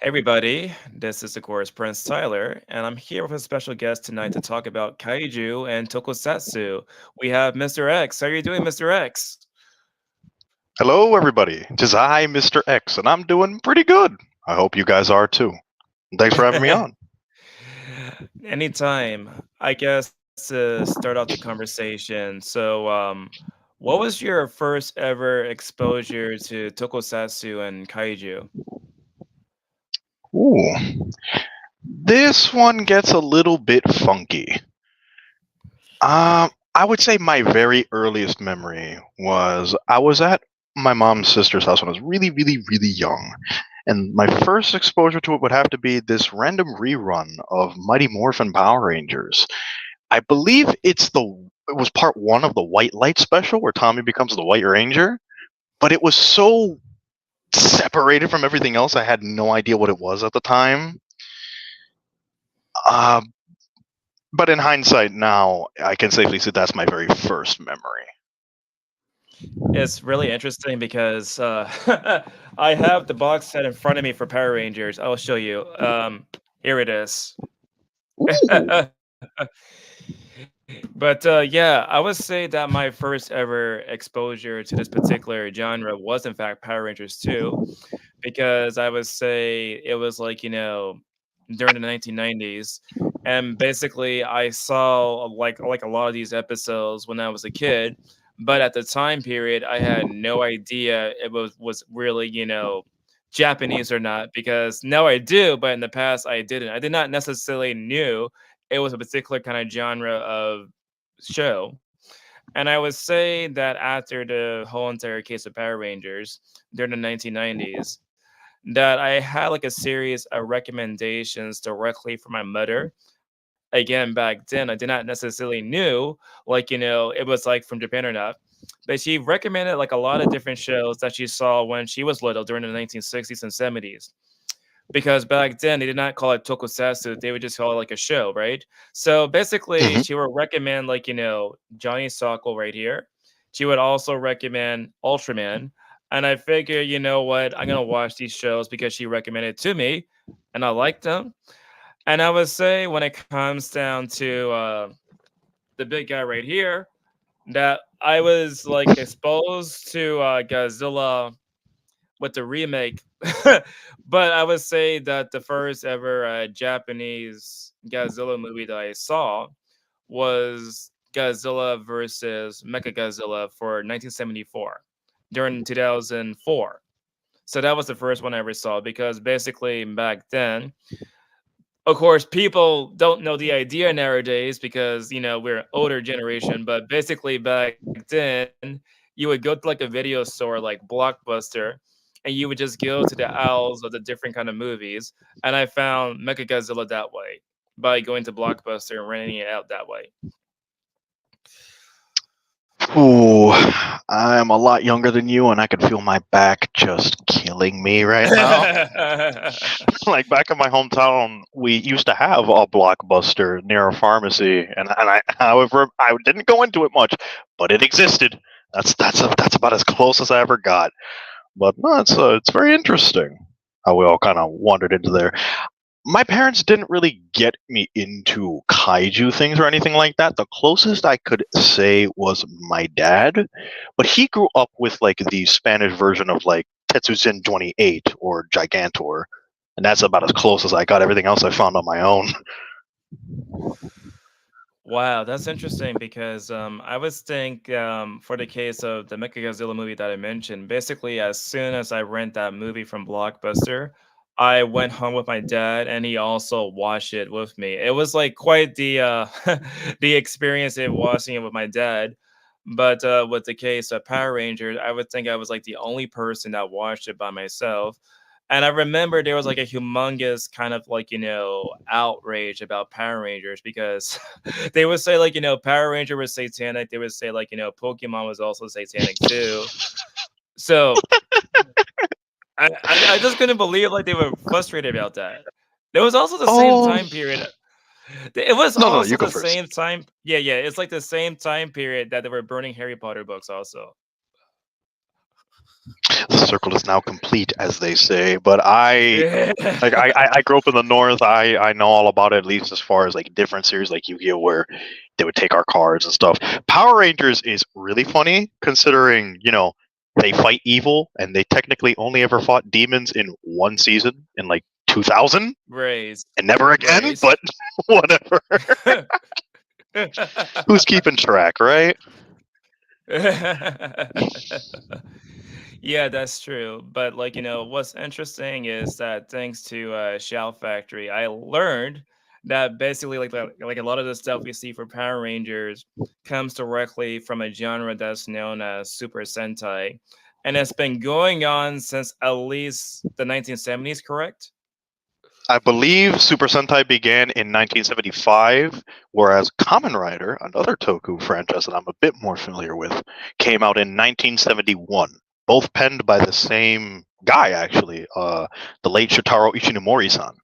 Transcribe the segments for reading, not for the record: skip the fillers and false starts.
Everybody, this is of course Prince Tyler, and I'm here with a special guest tonight to talk about Kaiju and Tokusatsu. We have Mr. X. How are you doing, Mr. X? Hello, everybody. Tis I, Mr. X, and I'm doing pretty good. I hope you guys are too. Thanks for having me on. Anytime. I guess to start off the conversation. What was your first ever exposure to Tokusatsu and Kaiju? Ooh, this one gets a little bit funky. I would say my very earliest memory was I was at my mom's sister's house when I was really, really, really young. And my first exposure to it would have to be this random rerun of Mighty Morphin Power Rangers. I believe it was part one of the White Light special where Tommy becomes the White Ranger, but it was so separated from everything else. I had no idea what it was at the time. Uh, but in hindsight, now I can safely say that's my very first memory. It's really interesting because I have the box set in front of me for Power Rangers. I'll show you. Here it is. Ooh. But yeah, I would say that my first ever exposure to this particular genre was in fact Power Rangers 2, because I would say it was during the 1990s, and basically I saw like a lot of these episodes when I was a kid, but at the time period I had no idea it was really Japanese or not, because now I do, but in the past I didn't. I did not necessarily knew it was a particular kind of genre of show. And I would say that after the whole entire case of Power Rangers during the 1990s, that I had like a series of recommendations directly from my mother. Again, back then, I did not necessarily knew it was like from Japan or not. But she recommended like a lot of different shows that she saw when she was little during the 1960s and 70s, because back then they did not call it tokusatsu, they would just call it like a show, right? So basically Hmm. she would recommend Johnny Sokol right here. She would also recommend Ultraman, and I figure, you know what, I'm gonna watch these shows because she recommended to me and I liked them. And I would say when it comes down to the big guy right here, that I was like exposed to Godzilla with the remake. But I would say that the first ever Japanese Godzilla movie that I saw was Godzilla versus Mechagodzilla for 1974 during 2004. So that was the first one I ever saw, because basically back then, of course, people don't know the idea nowadays because we're older generation. But basically back then, you would go to like a video store like Blockbuster, and you would just go to the aisles of the different kind of movies. And I found Mechagodzilla that way, by going to Blockbuster and renting it out that way. Ooh, I'm a lot younger than you, and I can feel my back just killing me right now. Like back in my hometown, we used to have a Blockbuster near a pharmacy, however, I didn't go into it much, but it existed. That's about as close as I ever got. But no, it's very interesting how we all kind of wandered into there. My parents didn't really get me into kaiju things or anything like that. The closest I could say was my dad, but he grew up with like the Spanish version of like Tetsujin 28 or Gigantor, and that's about as close as I got. Everything else I found on my own. Wow, that's interesting because I was think for the case of the Mechagodzilla movie that I mentioned, basically as soon as I rent that movie from Blockbuster, I went home with my dad and he also watched it with me. It was like quite the the experience of watching it with my dad. But with the case of Power Rangers, I would think I was like the only person that watched it by myself. And I remember there was like a humongous kind of outrage about Power Rangers, because they would say Power Ranger was satanic. They would say Pokemon was also satanic too. So I just couldn't believe like they were frustrated about that. There was also the same Oh time period. It was no, no, you also go the first. same time. Yeah, yeah. It's like the same time period that they were burning Harry Potter books also. The circle is now complete, as they say. But I grew up in the north. I know all about it, at least as far as like different series like Yu-Gi-Oh, where they would take our cards and stuff. Power Rangers is really funny considering they fight evil and they technically only ever fought demons in one season in like 2000 Raise. and never again. Raise. But whatever. Who's keeping track, right? Yeah, that's true. But like, what's interesting is that thanks to Shout Factory, I learned that basically like a lot of the stuff we see for Power Rangers comes directly from a genre that's known as Super Sentai. And it's been going on since at least the 1970s, correct? I believe Super Sentai began in 1975, whereas Kamen Rider, another Toku franchise that I'm a bit more familiar with, came out in 1971. Both penned by the same guy, actually, the late Shotaro Ishinomori-san.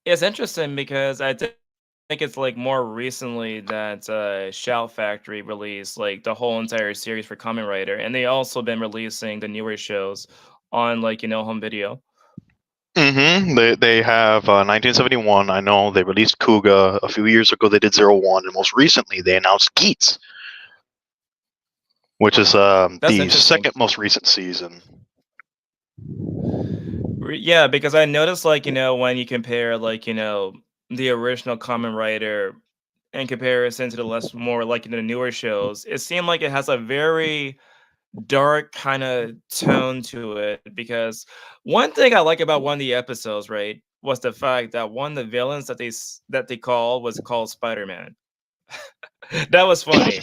It's interesting because think it's like more recently that Shout Factory released like the whole entire series for Kamen Rider, and they also been releasing the newer shows on like home video. They have 1971. I know they released Kuga a few years ago. They did 01, and most recently they announced Geats, which is That's the interesting. second most recent season. Yeah, because I noticed like when you compare like the original Kamen Rider in comparison to the less more like the newer shows, it seemed like it has a very dark kind of tone to it because one thing I like about one of the episodes, right, was the fact that one of the villains that they called was called Spider-Man. That was funny.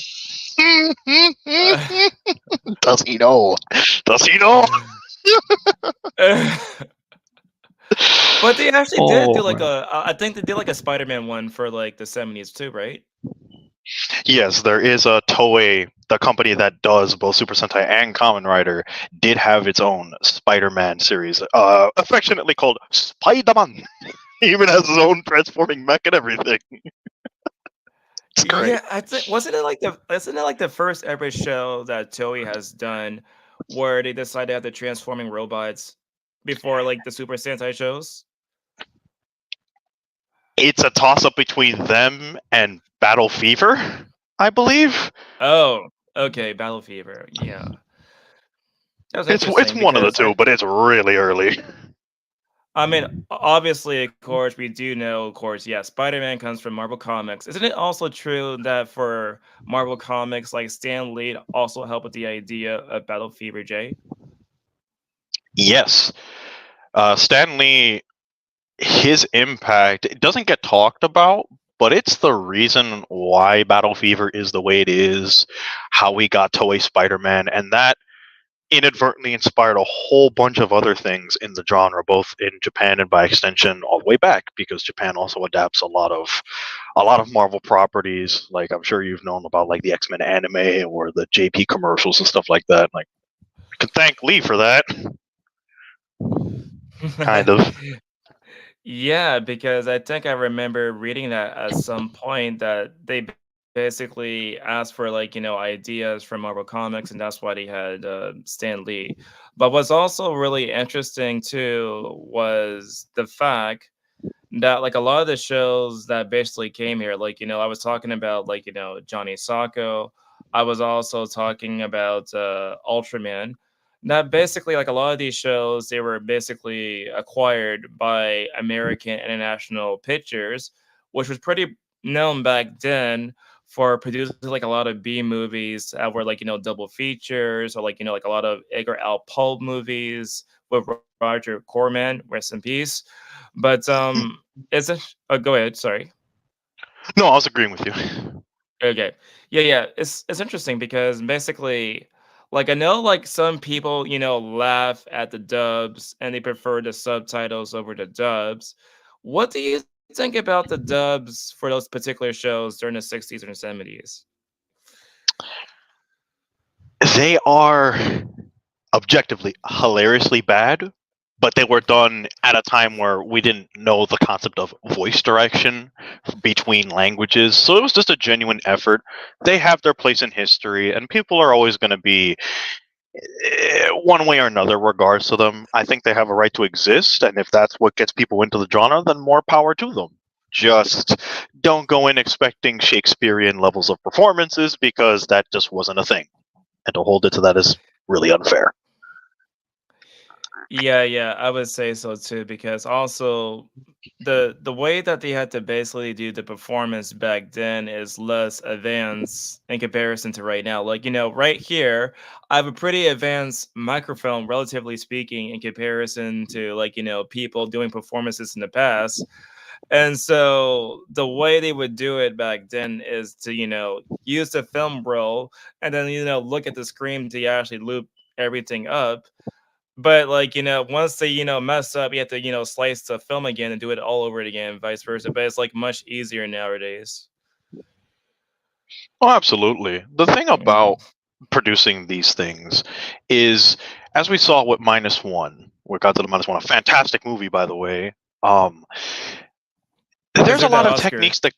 Does he know? Does he know? But they actually did Oh, do like man. I think they did like a Spider-Man one for like the 70s too, right? Yes, there is a Toei, the company that does both Super Sentai and Kamen Rider, did have its own Spider-Man series, affectionately called Spider-Man. He even has his own transforming mech and everything. It's great. Yeah, I think isn't it like the first ever show that Toei has done where they decided to have the transforming robots before like the Super Sentai shows? It's a toss-up between them and Battle Fever, I believe. Oh, okay, Battle Fever. Yeah. That was It's interesting one of the because two, but it's really early. I mean, obviously, of course, we do know, of course, yeah, Spider-Man comes from Marvel Comics. Isn't it also true that for Marvel Comics, like Stan Lee also helped with the idea of Battle Fever J? Yes, Stan Lee, his impact, it doesn't get talked about, but it's the reason why Battle Fever is the way it is, how we got Toei Spider-Man, and that inadvertently inspired a whole bunch of other things in the genre, both in Japan and by extension all the way back, because Japan also adapts a lot of Marvel properties. Like I'm sure you've known about like the X-Men anime or the JP commercials and stuff like that. Like I can thank Lee for that. Kind of. Yeah, because I think I remember reading that at some point that they basically asked for like, ideas from Marvel Comics, and that's why they had Stan Lee. But what's also really interesting too was the fact that like a lot of the shows that basically came here, like, I was talking about like, Johnny Sacco. I was also talking about Ultraman. That basically like a lot of these shows, they were basically acquired by American International Pictures, which was pretty known back then for producing like a lot of B movies that were like, double features or like, like a lot of Edgar Allan Poe movies with Roger Corman, rest in peace. But is it? Oh, go ahead. Sorry. No, I was agreeing with you. Okay. Yeah, yeah. It's interesting because basically, like I know, like some people, laugh at the dubs and they prefer the subtitles over the dubs. What do you think about the dubs for those particular shows during the 60s and 70s? They are objectively hilariously bad, but they were done at a time where we didn't know the concept of voice direction between languages. So it was just a genuine effort. They have their place in history, and people are always going to be one way or another regards to them. I think they have a right to exist, and if that's what gets people into the genre, then more power to them. Just don't go in expecting Shakespearean levels of performances because that just wasn't a thing. And to hold it to that is really unfair. Yeah, yeah, I would say so too because also the way that they had to basically do the performance back then is less advanced in comparison to right now. Like, right here, I have a pretty advanced microphone, relatively speaking, in comparison to like, people doing performances in the past. And so the way they would do it back then is to, use the film roll and then, look at the screen to actually loop everything up. But like, once they, mess up, you have to, slice the film again and do it all over it again, vice versa. But it's like much easier nowadays. Oh, absolutely. The thing Mhm. about producing these things is, as we saw with Minus One, with Godzilla Minus One, a fantastic movie, by the way. Um, there's a Deserve that lot of Oscar. techniques that.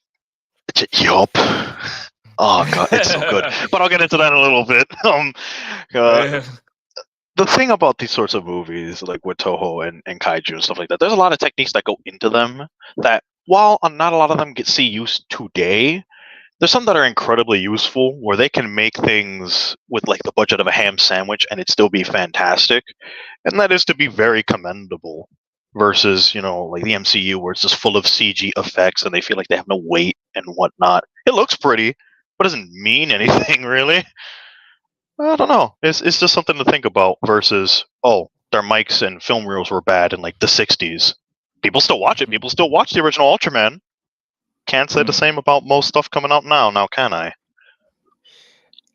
Yup. Oh god, it's so good. But I'll get into that in a little bit. Uh, the thing about these sorts of movies, like with Toho and Kaiju and stuff like that, there's a lot of techniques that go into them that, while not a lot of them get see use today, there's some that are incredibly useful where they can make things with like the budget of a ham sandwich and it still be fantastic. And that is to be very commendable versus, like the MCU where it's just full of CG effects and they feel like they have no weight and whatnot. It looks pretty, but doesn't mean anything really. I don't know. It's just something to think about versus, oh, their mics and film reels were bad in like the 60s. People still watch it. People still watch the original Ultraman. Can't say the Mhm. same about most stuff coming out now, can I?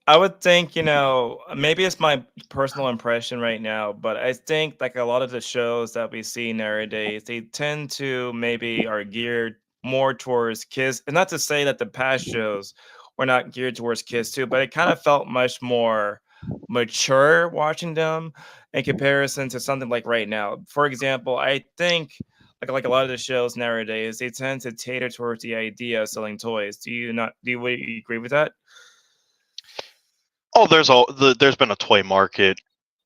I would think, maybe it's my personal impression right now, but I think like a lot of the shows that we see nowadays, they tend to maybe are geared more towards kids. And not to say that the past shows were not geared towards kids too, but it kind of felt much more mature watching them in comparison to something like right now. For example, I think like a lot of the shows nowadays, they tend to cater towards the idea of selling toys. Do you agree with that? Oh, there's been a toy market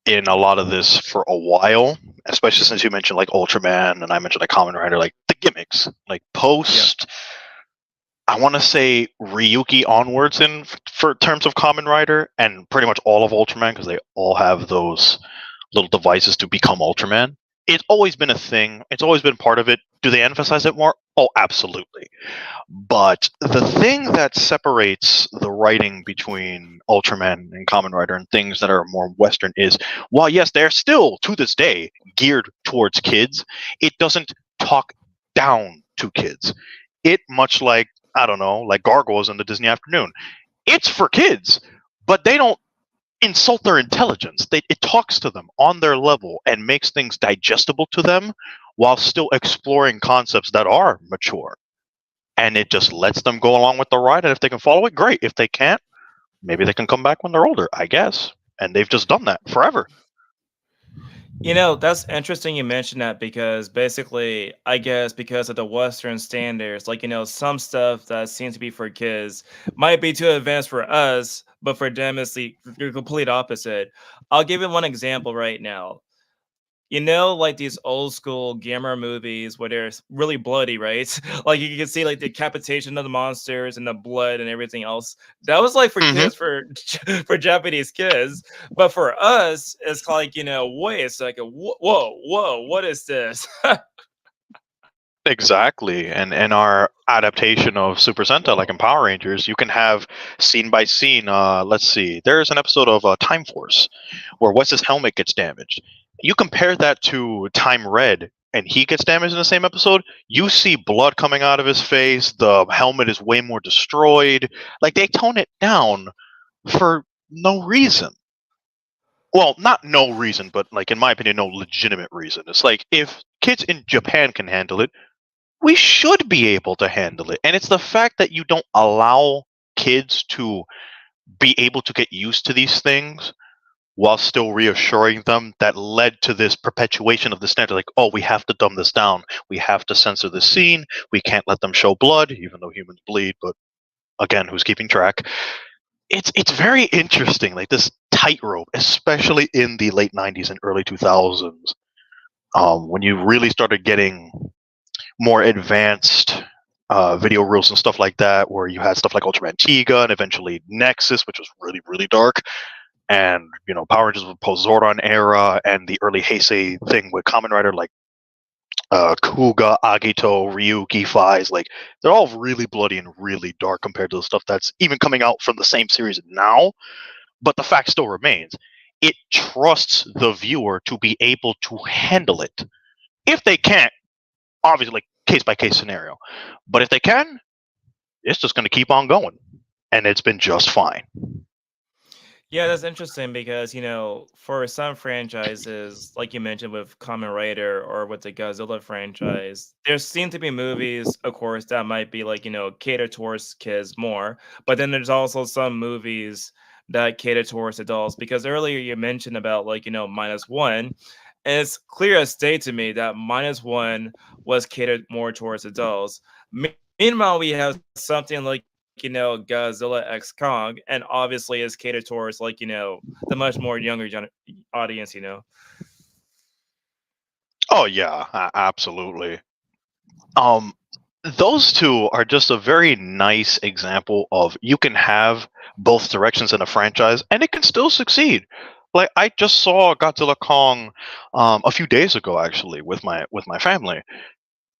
in a lot of this for a while, especially since you mentioned like Ultraman and I mentioned like Kamen Rider, like the gimmicks, like Yeah. post. I want to say Ryuki onwards in for terms of Kamen Rider and pretty much all of Ultraman because they all have those little devices to become Ultraman. It's always been a thing. It's always been part of it. Do they emphasize it more? Oh, absolutely. But the thing that separates the writing between Ultraman and Kamen Rider and things that are more Western is, while yes, they're still to this day geared towards kids, it doesn't talk down to kids. It much like, I don't know, like Gargoyles in the Disney Afternoon. It's for kids, but they don't insult their intelligence. It talks to them on their level and makes things digestible to them while still exploring concepts that are mature. And it just lets them go along with the ride. And if they can follow it, great. If they can't, maybe they can come back when they're older, I guess. And they've just done that forever. That's interesting you mentioned that because basically, I guess because of the Western standards, like, some stuff that seems to be for kids might be too advanced for us, but for them, it's the complete opposite. I'll give you one example right now. Like these old school gamer movies where they're really bloody, right? Like you can see like the decapitation of the monsters and the blood and everything else. That was like for Hmm. kids for for Japanese kids, but for us, it's like wait a second, whoa, whoa, what is this? Exactly. And in our adaptation of Super Sentai, like in Power Rangers, you can have scene by scene. Let's see. There's an episode of Time Force where Wes's helmet gets damaged. You compare that to Time Red, and he gets damaged in the same episode. You see blood coming out of his face. The helmet is way more destroyed. Like they tone it down for no reason. Well, not no reason, but like in my opinion, no legitimate reason. It's like if kids in Japan can handle it, we should be able to handle it. And it's the fact that you don't allow kids to be able to get used to these things while still reassuring them, that led to this perpetuation of the standard. Like, oh, we have to dumb this down. We have to censor the scene. We can't let them show blood, even though humans bleed. But again, who's keeping track? It's very interesting, like this tightrope, especially in the late '90s and early 2000s, when you really started getting more advanced video reels and stuff like that, where you had stuff like Ultraman Tiga and eventually Nexus, which was really really dark, and Power Rangers with post Zordon era and the early Heisei thing with Kamen Rider, like Kuga, Agito, Ryuki, Fies, like they're all really bloody and really dark compared to the stuff that's even coming out from the same series now. But the fact still remains, it trusts the viewer to be able to handle it. If they can't, obviously, like case by case scenario. But if they can, it's just going to keep on going, and it's been just fine. Yeah, that's interesting because, for some franchises, like you mentioned with Kamen Rider or with the Godzilla franchise, there seem to be movies, of course, that might be like, cater towards kids more. But then there's also some movies that cater towards adults. Because earlier you mentioned about like, minus one. And it's clear as day to me that minus one was catered more towards adults. Meanwhile, we have something like Godzilla X Kong, and obviously is catered towards like the much more younger audience. Oh yeah, absolutely. Um, those two are just a very nice example of you can have both directions in a franchise and it can still succeed. Like I just saw Godzilla Kong a few days ago actually with my family,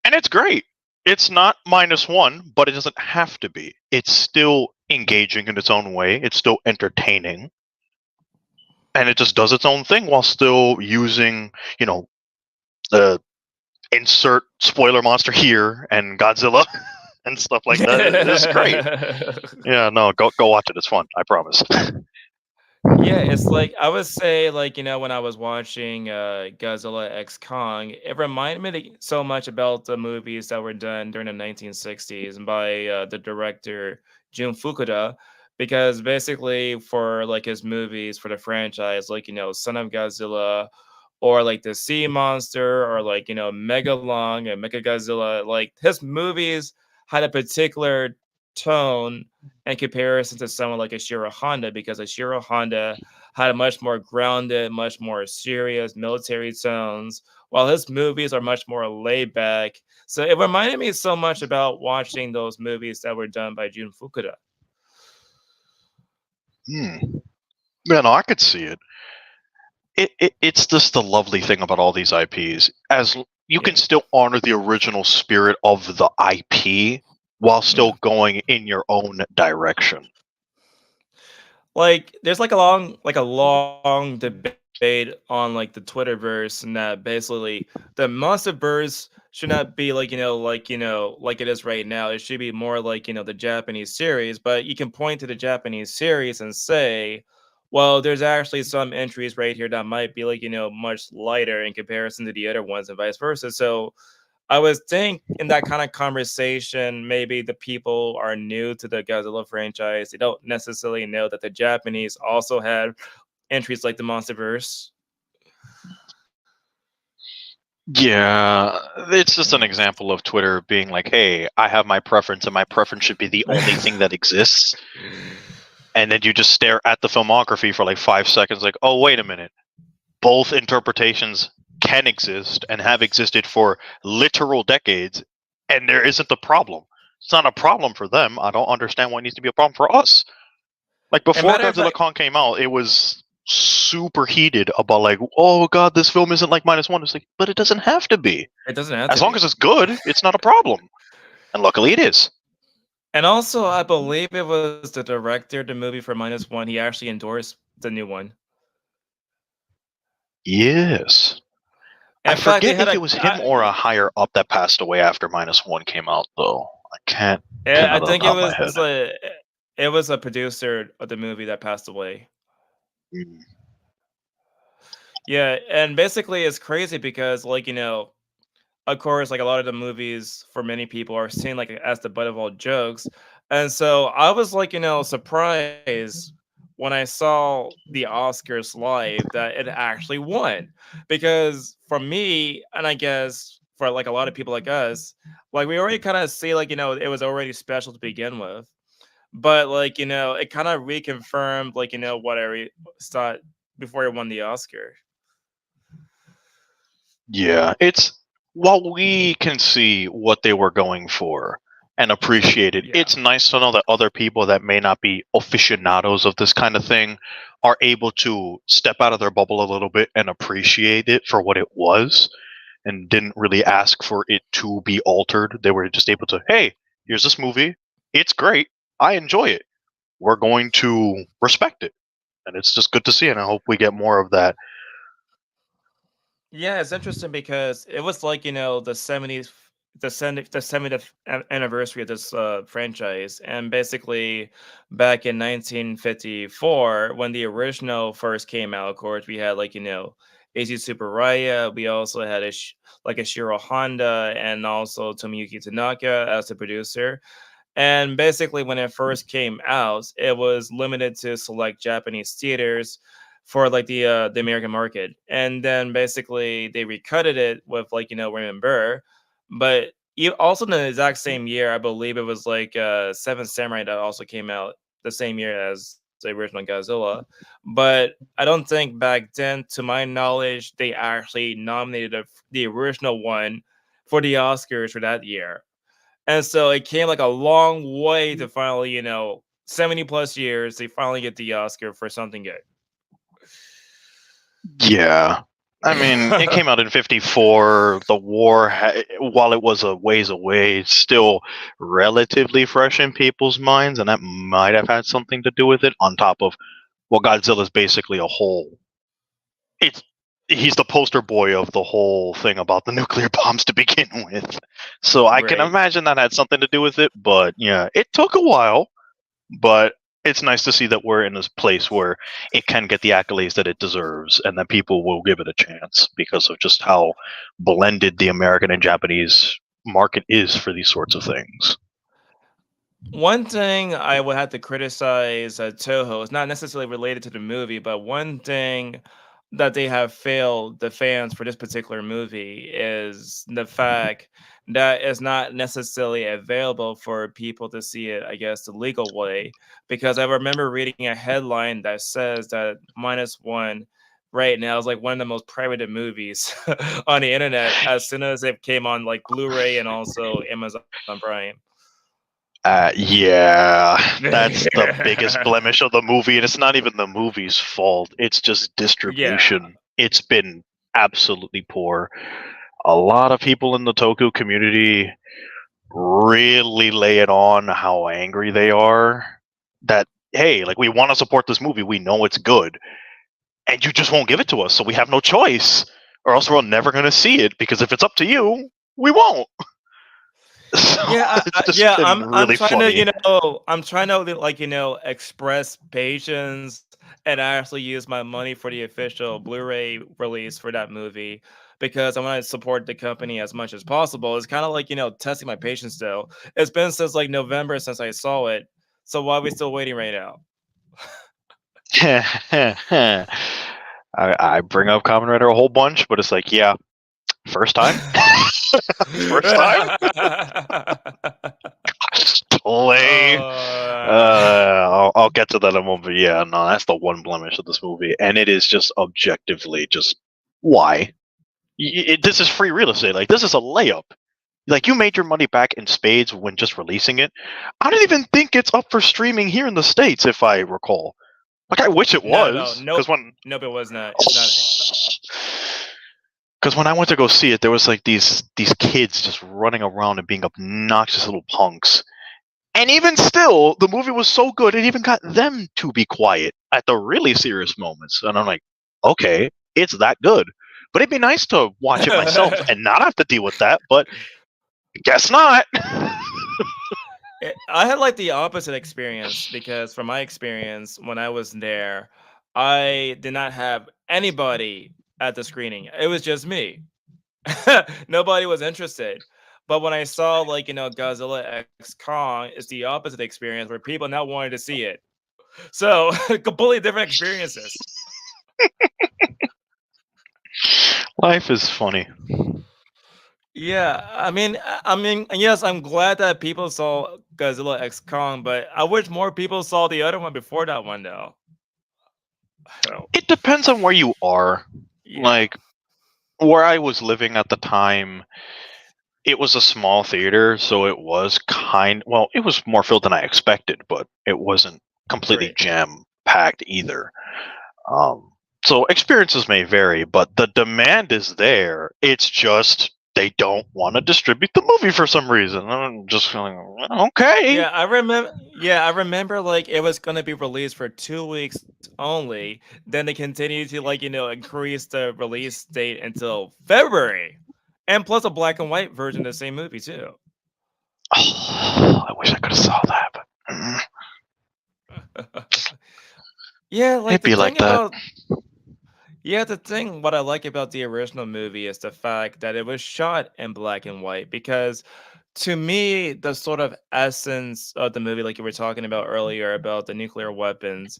and it's great. It's not minus one, but it doesn't have to be. It's still engaging in its own way. It's still entertaining, and it just does its own thing while still using, the insert spoiler monster here and Godzilla and stuff like that. It's great. Yeah, no, go watch it. It's fun. I promise. Yeah, it's like I would say, like, when I was watching Godzilla X Kong, it reminded me so much about the movies that were done during the 1960s by the director Jun Fukuda, because basically for like his movies for the franchise, like Son of Godzilla, or like the Sea Monster, or like Megalong and Mecha Godzilla, like his movies had a particular tone in comparison to someone like Ashiro Honda, because Ashiro Honda had a much more grounded, much more serious military tones, while his movies are much more laid back. So it reminded me so much about watching those movies that were done by Jun Fukuda. Hmm. Yeah, no, I could see it. It's just the lovely thing about all these IPs. You can Yeah. still honor the original spirit of the IP while still Yeah. going in your own direction. Like, there's like a long debate on like the Twitterverse, and that basically the Monsterverse should not be like like it is right now. It should be more like the Japanese series. But you can point to the Japanese series and say, well, there's actually some entries right here that might be like much lighter in comparison to the other ones, and vice versa. So I was think in that kind of conversation, maybe the people are new to the Godzilla franchise. They don't necessarily know that the Japanese also had entries like the Monsterverse. Yeah, it's just an example of Twitter being like, "Hey, I have my preference, and my preference should be the only thing that exists." And then you just stare at the filmography for like 5 seconds, like, "Oh, wait a minute. Both interpretations can exist and have existed for literal decades, and there isn't a problem. It's not a problem for them. I don't understand why it needs to be a problem for us." Like And before matter of Godzilla fact, Kong came out, it was super heated about like, "Oh God, this film isn't like minus one." It's like, but it doesn't have to be. it doesn't have As to long be. as it's good, it's not a problem. And luckily, it is. And also, I believe it was the director of the movie for Minus One. He actually endorsed the new one. Yes. I In fact, they forget had if it a. was him or a higher up that passed away after minus one came out, though. I can't I remember off think the it top of my was head. it was a producer of the movie that passed away. Mm. Yeah, and basically it's crazy because like of course, like a lot of the movies for many people are seen like as the butt of all jokes. And so I was like, surprised when I saw the Oscars live that it actually won. Because for me, and I guess for like a lot of people like us, like we already kind of see like, it was already special to begin with. But like, it kind of reconfirmed like, what thought before it won the Oscar. Yeah, it's while we can see what they were going for and appreciate it, Yeah. it's nice to know that other people that may not be aficionados of this kind of thing are able to step out of their bubble a little bit and appreciate it for what it was and didn't really ask for it to be altered. They were just able to, hey, here's this movie. It's great. I enjoy it. We're going to respect it. And it's just good to see, and I hope we get more of that. Yeah, it's interesting because it was like, the 70th anniversary of this franchise. And basically, back in 1954, when the original first came out, of course, we had like, AZ Tsuburaya. We also had like a Shiro Honda and also Tomiyuki Tanaka as the producer. And basically, when it first came out, it was limited to select Japanese theaters for like the American market. And then basically they recutted it with like Raymond Burr, but also in the exact same year, I believe it was like Seven Samurai that also came out the same year as the original Godzilla. But I don't think back then, to my knowledge, they actually nominated the original one for the Oscars for that year. And so it came like a long way to finally, 70 plus years, they finally get the Oscar for something good. Yeah. I mean, it came out in 54. The war, while it was a ways away, it's still relatively fresh in people's minds, and that might have had something to do with it, on top of, well, Godzilla's basically a whole. It's He's the poster boy of the whole thing about the nuclear bombs to begin with. So I can Right. imagine that had something to do with it, but yeah, it took a while, but it's nice to see that we're in this place where it can get the accolades that it deserves and that people will give it a chance because of just how blended the American and Japanese market is for these sorts of things. One thing I would have to criticize Toho is not necessarily related to the movie, but one thing that they have failed the fans for this particular movie is the fact that it's not necessarily available for people to see it, I guess, the legal way. Because I remember reading a headline that says that minus one right now is like one of the most pirated movies on the internet as soon as it came on like Blu-ray and also Amazon Prime. Yeah, that's the biggest blemish of the movie, and it's not even the movie's fault. It's just Yeah. distribution. It's been absolutely poor. A lot of people in the Toku community really lay it on how angry they are that, hey, like, we want to support this movie, we know it's good, and you just won't give it to us, so we have no choice, or else we're never going to see it, because if it's up to you, we won't. So Yeah, it's just yeah, been I'm really trying to, funny. I'm trying to like, express patience and actually use my money for the official Blu-ray release for that movie because I want to support the company as much as possible. It's kind of like, testing my patience though. It's been since like November since I saw it. So why are we still waiting right now? I bring up Kamen Rider a whole bunch, but it's like, yeah, first time, first time, play. I'll get to that in a moment. But yeah, no, that's the one blemish of this movie, and it is just objectively just why. This is free real estate. Like, this is a layup. Like, you made your money back in spades when just releasing it. I don't even think it's up for streaming here in the States, if I recall. Like, I wish it No, no, was, because nope. Nope, it was not. It's not. when I went to go see it, there was like these kids just running around and being obnoxious little punks. And even still, the movie was so good, it even got them to be quiet at the really serious moments. And I'm like, okay, it's that good. But it'd be nice to watch it myself and not have to deal with that, but guess not. I had like the opposite experience because from my experience when I was there, I did not have anybody at the screening. It was just me. Nobody was interested. But when I saw like, Godzilla X Kong, it's the opposite experience where people now wanted to see it. So completely different experiences. Life is funny. Yeah, I mean, yes, I'm glad that people saw Godzilla X Kong, but I wish more people saw the other one before that one, though. Oh, It depends on where you are. yeah, Like where I was living at the time, it was a small theater, so it was well, it was more filled than I expected, but it wasn't completely right. jam packed either. Um, so experiences may vary, but the demand is there. It's just they don't want to distribute the movie for some reason. I'm just feeling okay. Yeah, I remember like it was gonna be released for 2 weeks only. Then they continued to increase the release date until February, and plus a black and white version of the same movie too. I wish I could have saw that, but Yeah, like it'd the be like thing that. about Yeah, the thing what I like about the original movie is the fact that it was shot in black and white because to me the sort of essence of the movie like you were talking about earlier about the nuclear weapons,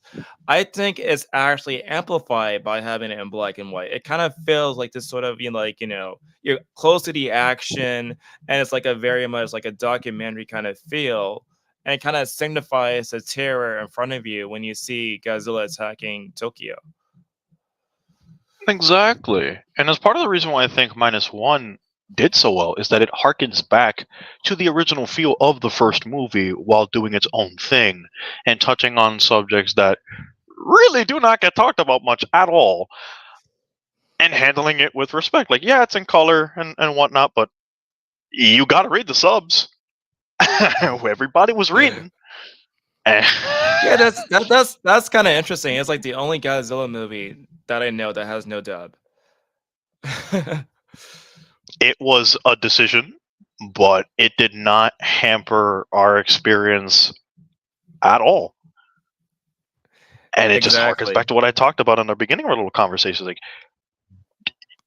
I think it's actually amplified by having it in black and white. It kind of feels like this sort of you're close to the action and it's like a very much like a documentary kind of feel and it kind of signifies the terror in front of you when you see Godzilla attacking Tokyo. Exactly. And as part of the reason why I think minus one did so well is that it harkens back to the original feel of the first movie while doing its own thing and touching on subjects that really do not get talked about much at all and handling it with respect. Like, yeah, it's in color and whatnot, but you got to read the subs. Everybody was reading. Eh. Yeah, that's kind of interesting. It's like the only Godzilla movie that I know that has no dub. It was a decision, but it did not hamper our experience at all. And it just harkens back Exactly. to what I talked about in the beginning of our little conversation. Like,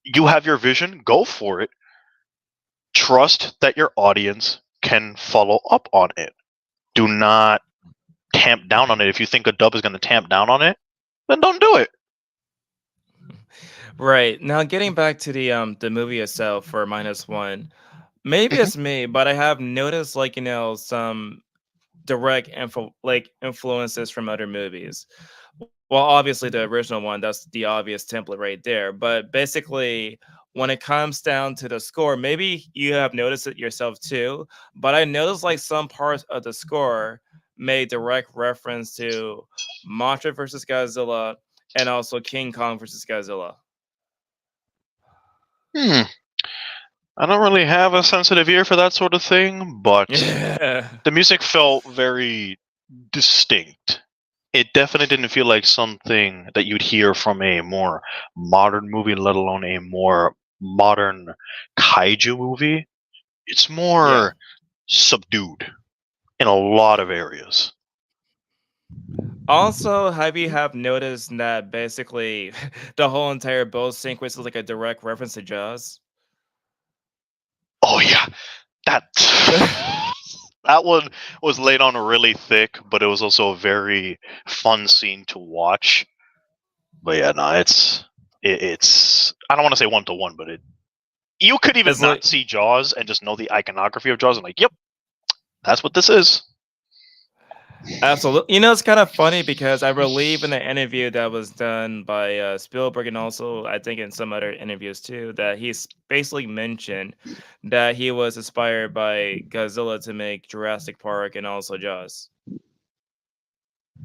you have your vision, go for it. Trust that your audience can follow up on it. Do not tamp down on it. If you think a dub is going to tamp down on it, then don't do it. Right. Now getting back to the movie itself for minus one, maybe Mhm. it's me, but I have noticed like, some direct influences from other movies. Well, obviously the original one, that's the obvious template right there. But basically, when it comes down to the score, maybe you have noticed it yourself too. But I noticed like some parts of the score made direct reference to Mothra versus Godzilla and also King Kong versus Godzilla. Hmm. I don't really have a sensitive ear for that sort of thing, but Yeah. the music felt very distinct. It definitely didn't feel like something that you'd hear from a more modern movie, let alone a more modern kaiju movie. It's Yeah. more subdued in a lot of areas. Also, have you have noticed that basically the whole entire boat sequence is like a direct reference to Jaws? Oh yeah, that that one was laid on really thick, but it was also a very fun scene to watch. But yeah, no, it's I don't want to say one to one, but it you could even It's like not see Jaws and just know the iconography of Jaws and like, yep, that's what this is. absolutely. It's kind of funny because I believe in the interview that was done by Spielberg and also I think in some other interviews too that he's basically mentioned that he was inspired by Godzilla to make Jurassic Park and also Jaws.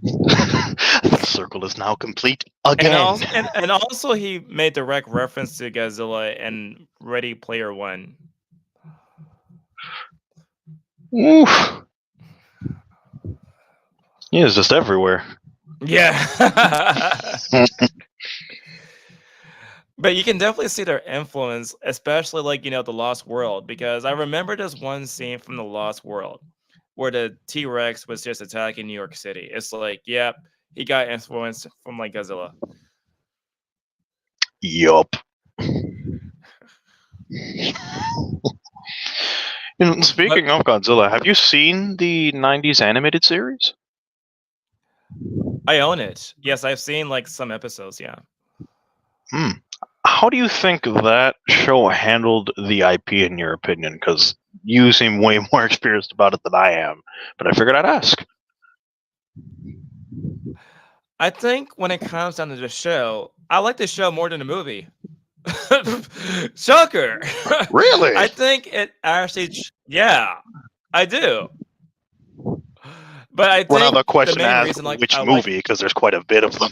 The circle is now complete And again. also and also he made direct reference to Godzilla and Ready Player One. Oof. He is just everywhere. Yeah. But you can definitely see their influence, especially like, the Lost World, because I remember this one scene from the Lost World where the T Rex was just attacking New York City. It's like, yep, he got influenced from like Godzilla. Yup. But Speaking of Godzilla, have you seen the '90s animated series? I own it. Yes, I've seen like some episodes. Yeah. Hmm. How do you think that show handled the IP in your opinion? Because you seem way more experienced about it than I am, but I figured I'd ask. I think when it comes down to the show, I like the show more than the movie. Shocker. Really? I think it actually, yeah, I do. But I Well, now think the the question main asks reason, like, which I like, movie, because there's quite a bit of them.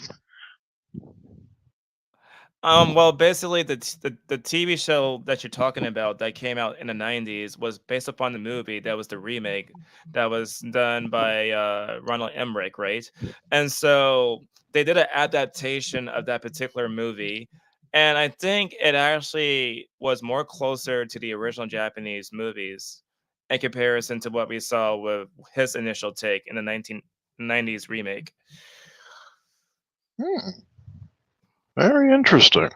well, basically the TV show that you're talking about that came out in the '90s was based upon the movie that was the remake that was done by Ronald Emmerich, right? And so they did an adaptation of that particular movie, and I think it actually was more closer to the original Japanese movies in comparison to what we saw with his initial take in the 1990s remake. Hmm. Very interesting.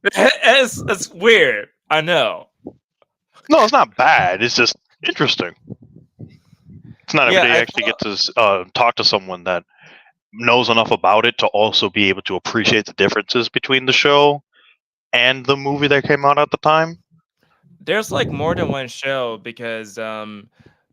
It's weird, I know. No, it's not bad. It's just interesting. It's not every Yeah, day you I actually thought get to talk to someone that knows enough about it to also be able to appreciate the differences between the show and the movie that came out at the time. there's like more than one show because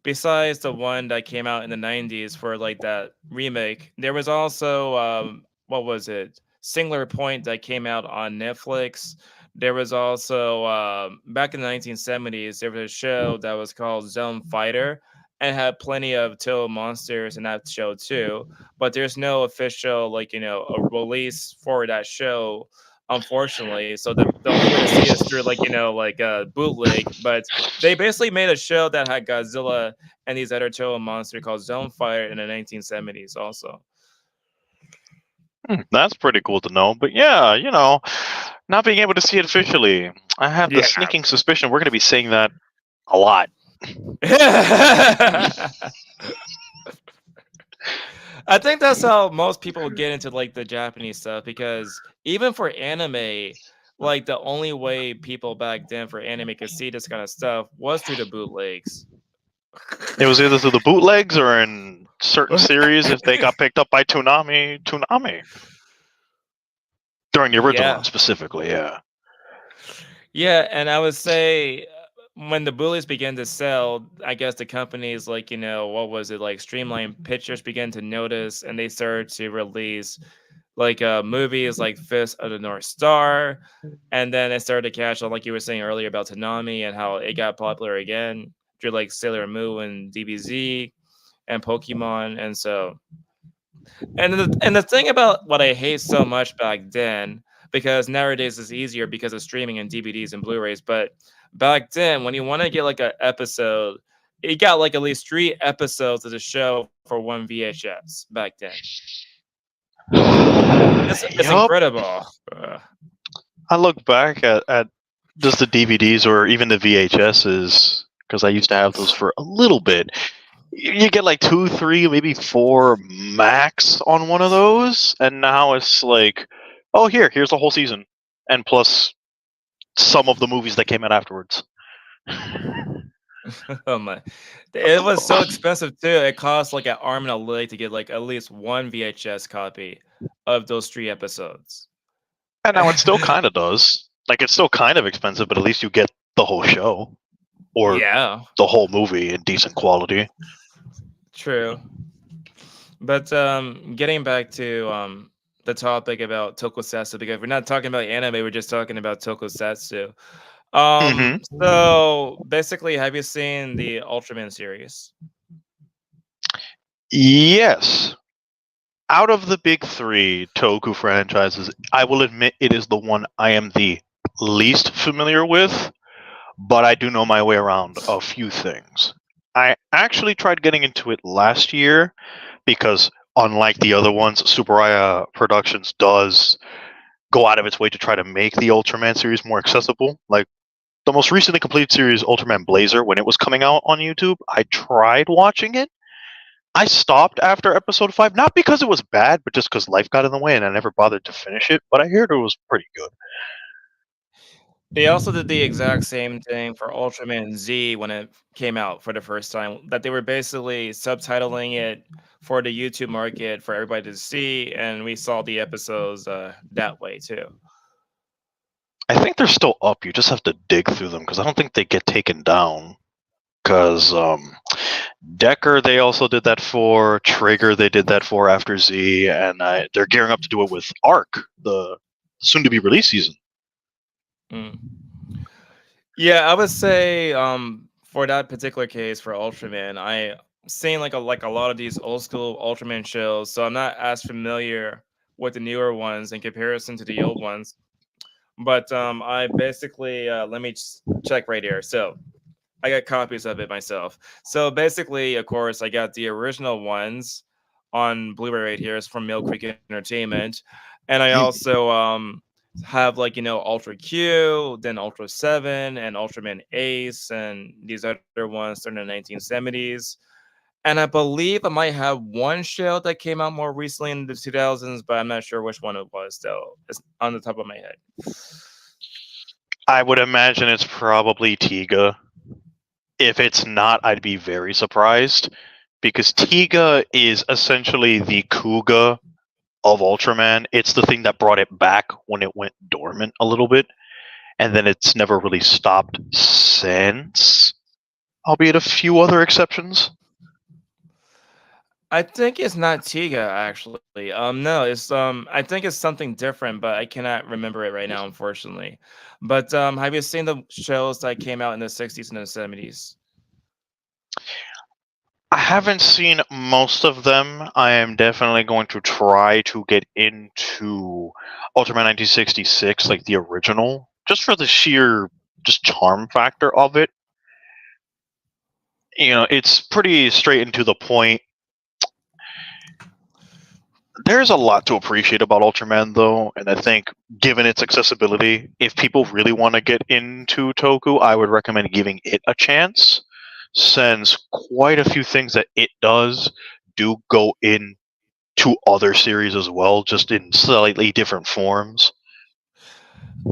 besides the one that came out in the 90s for like that remake, there was also what was it? Singular Point that came out on Netflix. There was also back in the 1970s there was a show that was called Zone Fighter and had plenty of Toho monsters in that show too. But there's no official like a release for that show, unfortunately. So the only way to see it is through like like a bootleg. But they basically made a show that had Godzilla and these other Toho monster called Zone Fire in the 1970s also. That's pretty cool to know. But yeah, not being able to see it officially, I have the Yeah. sneaking suspicion we're going to be saying that a lot. I think that's how most people get into like the Japanese stuff because even for anime, like the only way people back then for anime could see this kind of stuff was through the bootlegs. It was either through the bootlegs or in certain series if they got picked up by Toonami during the original one Yeah. specifically. Yeah. Yeah, and I would say when the bullies began to sell, I guess the companies like, what was it, like Streamline Pictures began to notice and they started to release like movies like Fist of the North Star. And then it started to catch on, like you were saying earlier about Tanami and how it got popular again through like Sailor Moon and DBZ and Pokemon. And so and the thing about what I hate so much back then, because nowadays it's easier because of streaming and DVDs and Blu-rays, but back then when you want to get like an episode, you got like at least 3 episodes of the show for one VHS back then. It's Yup. incredible. Ugh. I look back at just the DVDs or even the VHSs because I used to have those for a little bit. You get like 2, 3, maybe 4 max on one of those, and now it's like, oh, here's the whole season, and plus some of the movies that came out afterwards. Oh my. It was so expensive too. It cost like an arm and a leg to get like at least one VHS copy of those 3 episodes. And now it still kind of does. Like it's still kind of expensive, but at least you get the whole show or Yeah, the whole movie in decent quality. true. But getting back to the topic about Tokusatsu, because we're not talking about anime, we're just talking about Tokusatsu. Hmm. So basically, have you seen the Ultraman series? Yes. Out of the big 3 Toku franchises, I will admit it is the one I am the least familiar with, but I do know my way around a few things. I actually tried getting into it last year because, unlike the other ones, Superaya Productions does go out of its way to try to make the Ultraman series more accessible. Like the most recently completed series, Ultraman Blazer, when it was coming out on YouTube, I tried watching it. I stopped after episode 5, not because it was bad, but just because life got in the way and I never bothered to finish it. But I heard it was pretty good. They also did the exact same thing for Ultraman Z when it came out for the first time, that they were basically subtitling it for the YouTube market for everybody to see, and we saw the episodes, that way too. I think they're still up. You just have to dig through them because I don't think they get taken down. Because Decker, they also did that for Trigger. They did that for after Z, and they're gearing up to do it with Arc, the soon-to-be release season. Mm. Yeah, I would say, for that particular case for Ultraman, I seen like a lot of these old school Ultraman shows, so I'm not as familiar with the newer ones in comparison to the old ones. But I basically let me check right here. So I got copies of it myself. So basically, of course, I got the original ones on Blu-ray right here. It's from Mill Creek Entertainment, and I also have like Ultra Q, then Ultra Seven, and Ultraman Ace, and these other ones during the 1970s. And I believe I might have one show that came out more recently in the 2000s, but I'm not sure which one it was. Though it's on the top of my head. I would imagine it's probably Tiga. If it's not, I'd be very surprised because Tiga is essentially the Kuga of Ultraman. It's the thing that brought it back when it went dormant a little bit, and then it's never really stopped since, albeit a few other exceptions. I think it's not Tiga actually. No, it's I think it's something different, but I cannot remember it right now, unfortunately. But have you seen the shows that came out in the 60s and the 70s? I haven't seen most of them. I am definitely going to try to get into Ultraman 1966, like the original, just for the sheer just charm factor of it. It's pretty straight and to the point. There's a lot to appreciate about Ultraman, though, and I think, given its accessibility, if people really want to get into Toku, I would recommend giving it a chance, since quite a few things that it does do go into other series as well, just in slightly different forms.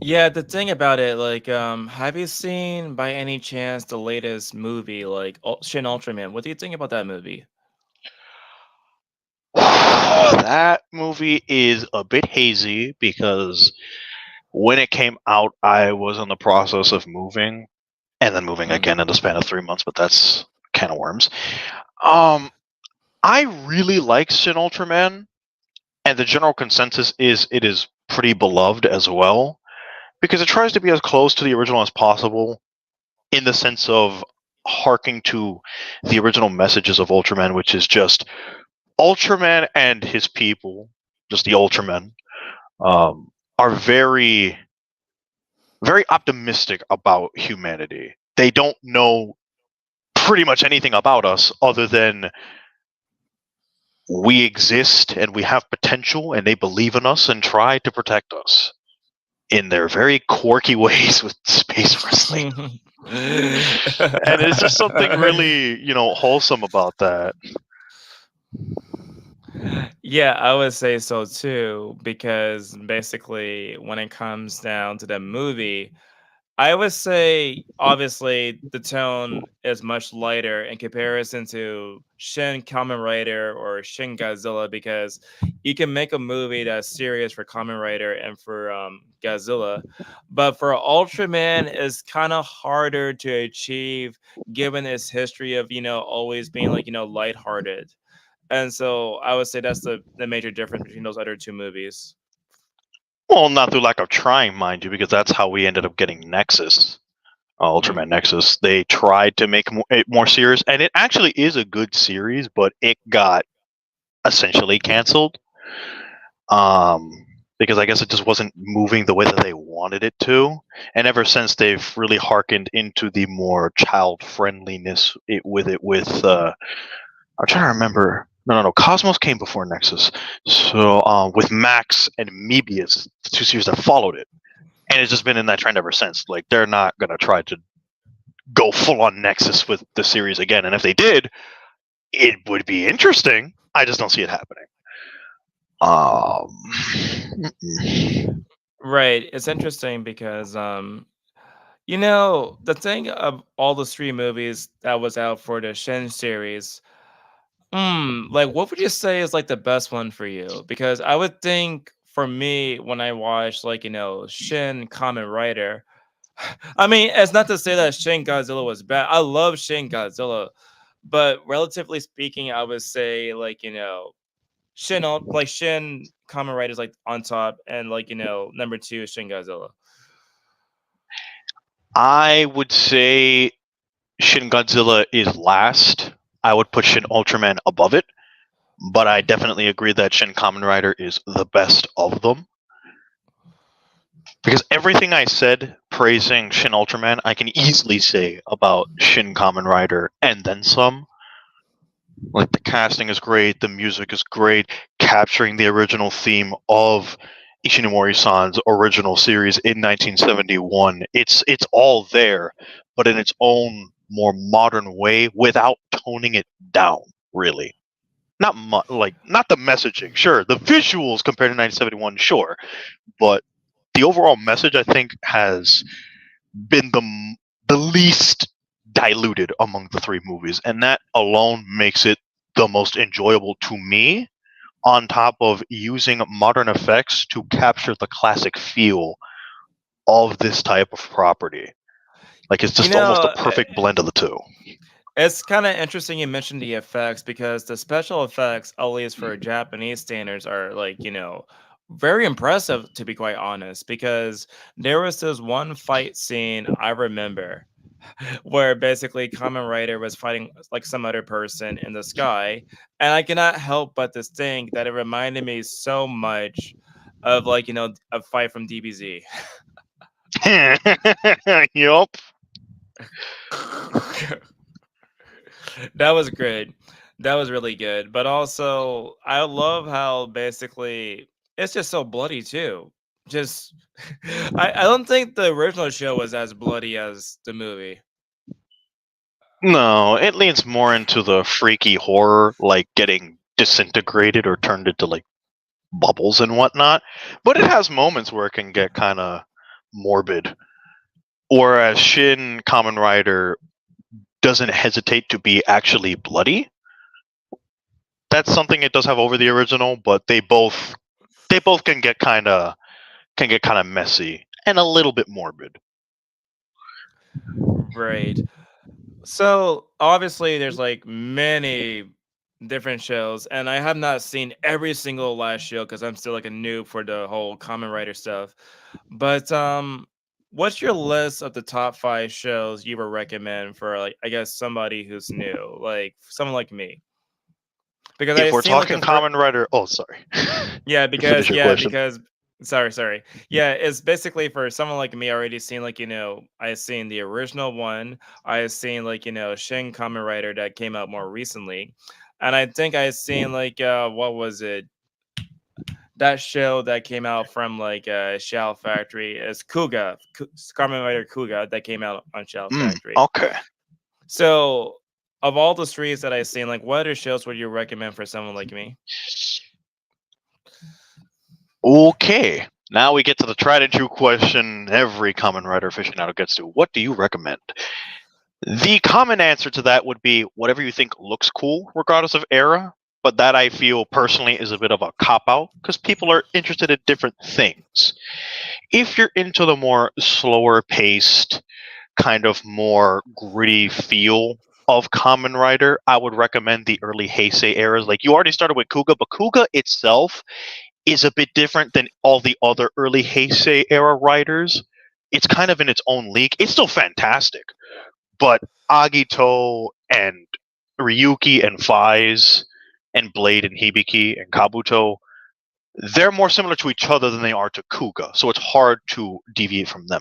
Yeah, the thing about it, like, have you seen by any chance the latest movie, like Shin Ultraman? What do you think about that movie? That movie is a bit hazy because when it came out, I was in the process of moving and then moving Mm. again in the span of 3 months, but that's can of worms. Um, I really like Shin Ultraman, and the general consensus is it is pretty beloved as well because it tries to be as close to the original as possible in the sense of harking to the original messages of Ultraman, which is just Ultraman and his people, just the Ultramen, are very, very optimistic about humanity. They don't know pretty much anything about us other than we exist and we have potential and they believe in us and try to protect us in their very quirky ways with space wrestling. And it's just something really, wholesome about that. Yeah, I would say so too, because basically, when it comes down to the movie, I would say obviously the tone is much lighter in comparison to Shin Kamen Rider or Shin Godzilla because you can make a movie that's serious for Kamen Rider and for Godzilla, but for Ultraman it's kind of harder to achieve given its history of always being like lighthearted, and so I would say that's the major difference between those other two movies. Well, not through lack of trying, mind you, because that's how we ended up getting Nexus, Mm. Ultraman Nexus. They tried to make it more serious, and it actually is a good series, but it got essentially canceled. Um, because I guess it just wasn't moving the way that they wanted it to. And ever since, they've really harkened into the more child friendliness with it. I'm trying to remember. No. Cosmos came before Nexus. So with Max and Mebius, the two series that followed it, and it's just been in that trend ever since. Like they're not gonna try to go full on Nexus with the series again. And if they did, it would be interesting. I just don't see it happening. Um, Right. It's interesting because The thing of all the three movies that was out for the Shin series, like what would you say is like the best one for you? Because I would think for me when I watch like, Shin Kamen Rider, I mean, it's not to say that Shin Godzilla was bad. I love Shin Godzilla, but relatively speaking, I would say like, Shin Kamen Rider is like on top, and like number two is Shin Godzilla. I would say Shin Godzilla is last. I would put Shin Ultraman above it, but I definitely agree that Shin Kamen Rider is the best of them. Because everything I said praising Shin Ultraman, I can easily say about Shin Kamen Rider and then some. Like the casting is great, the music is great, capturing the original theme of Ishinomori-san's original series in 1971. It's all there, but in its own more modern way without toning it down, really. Not the messaging, sure. The visuals compared to 1971, sure, but the overall message I think has been the least diluted among the three movies, and that alone makes it the most enjoyable to me. On top of using modern effects to capture the classic feel of this type of property, like it's You just almost a know, perfect blend of the two. it's kind of interesting you mentioned the effects because the special effects, at least for Japanese standards, are like, very impressive to be quite honest. Because there was this one fight scene I remember where basically Kamen Rider was fighting like some other person in the sky, and I cannot help but to think that it reminded me so much of like a fight from DBZ. Yup. That was great. That was really good. But also, I love how basically it's just so bloody too. Just, I don't think the original show was as bloody as the movie. No, it leans more into the freaky horror, like getting disintegrated or turned into like bubbles and whatnot. But it has moments where it can get kind of morbid. Whereas Shin Kamen Rider doesn't hesitate to be actually bloody. That's something it does have over the original, but they both can get kind of messy and a little bit morbid. Right. So obviously, there's like many different shows, and I have not seen every single last show because I'm still like a noob for the whole Kamen Rider stuff. But what's your list of the top five shows you would recommend for like I guess somebody who's new, like someone like me? Because If I've we're seen like talking the first, Kamen Rider, oh sorry, yeah, finish because your question. sorry. Yeah, it's basically for someone like me. I already seen like I've seen the original one. I've seen like Shin Kamen Rider that came out more recently, and I think I've seen like what was it? That show that came out from like Shell Factory is Kamen Rider Kuga that came out on Shell Factory. Okay. So, of all the streets that I've seen, like what other shows would you recommend for someone like me? Okay. Now we get to the tried and true question every Kamen Rider aficionado gets to. What do you recommend? The common answer to that would be whatever you think looks cool, regardless of era. But that I feel personally is a bit of a cop out because people are interested in different things. If you're into the more slower paced, kind of more gritty feel of Kamen Rider, I would recommend the early Heisei eras. Like you already started with Kuga, but Kuga itself is a bit different than all the other early Heisei era writers. It's kind of in its own league. It's still fantastic, but Agito and Ryuki and Faiz and Blade and Hibiki and Kabuto, they're more similar to each other than they are to Kuga, so it's hard to deviate from them.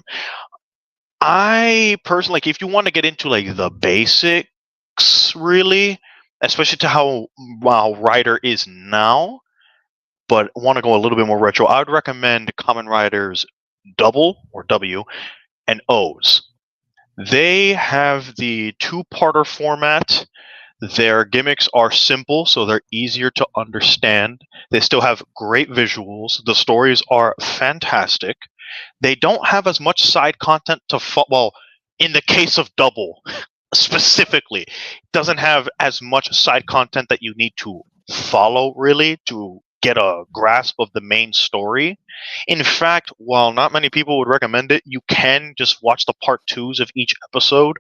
I personally, like, if you want to get into like the basics, really, especially to how Rider is now, but want to go a little bit more retro, I would recommend Kamen Riders Double or W and O's. They have the two-parter format. Their gimmicks are simple, so they're easier to understand. They still have great visuals. The stories are fantastic. They don't have as much side content to well, in the case of Double specifically, doesn't have as much side content that you need to follow really to get a grasp of the main story. In fact, while not many people would recommend it, you can just watch the part twos of each episode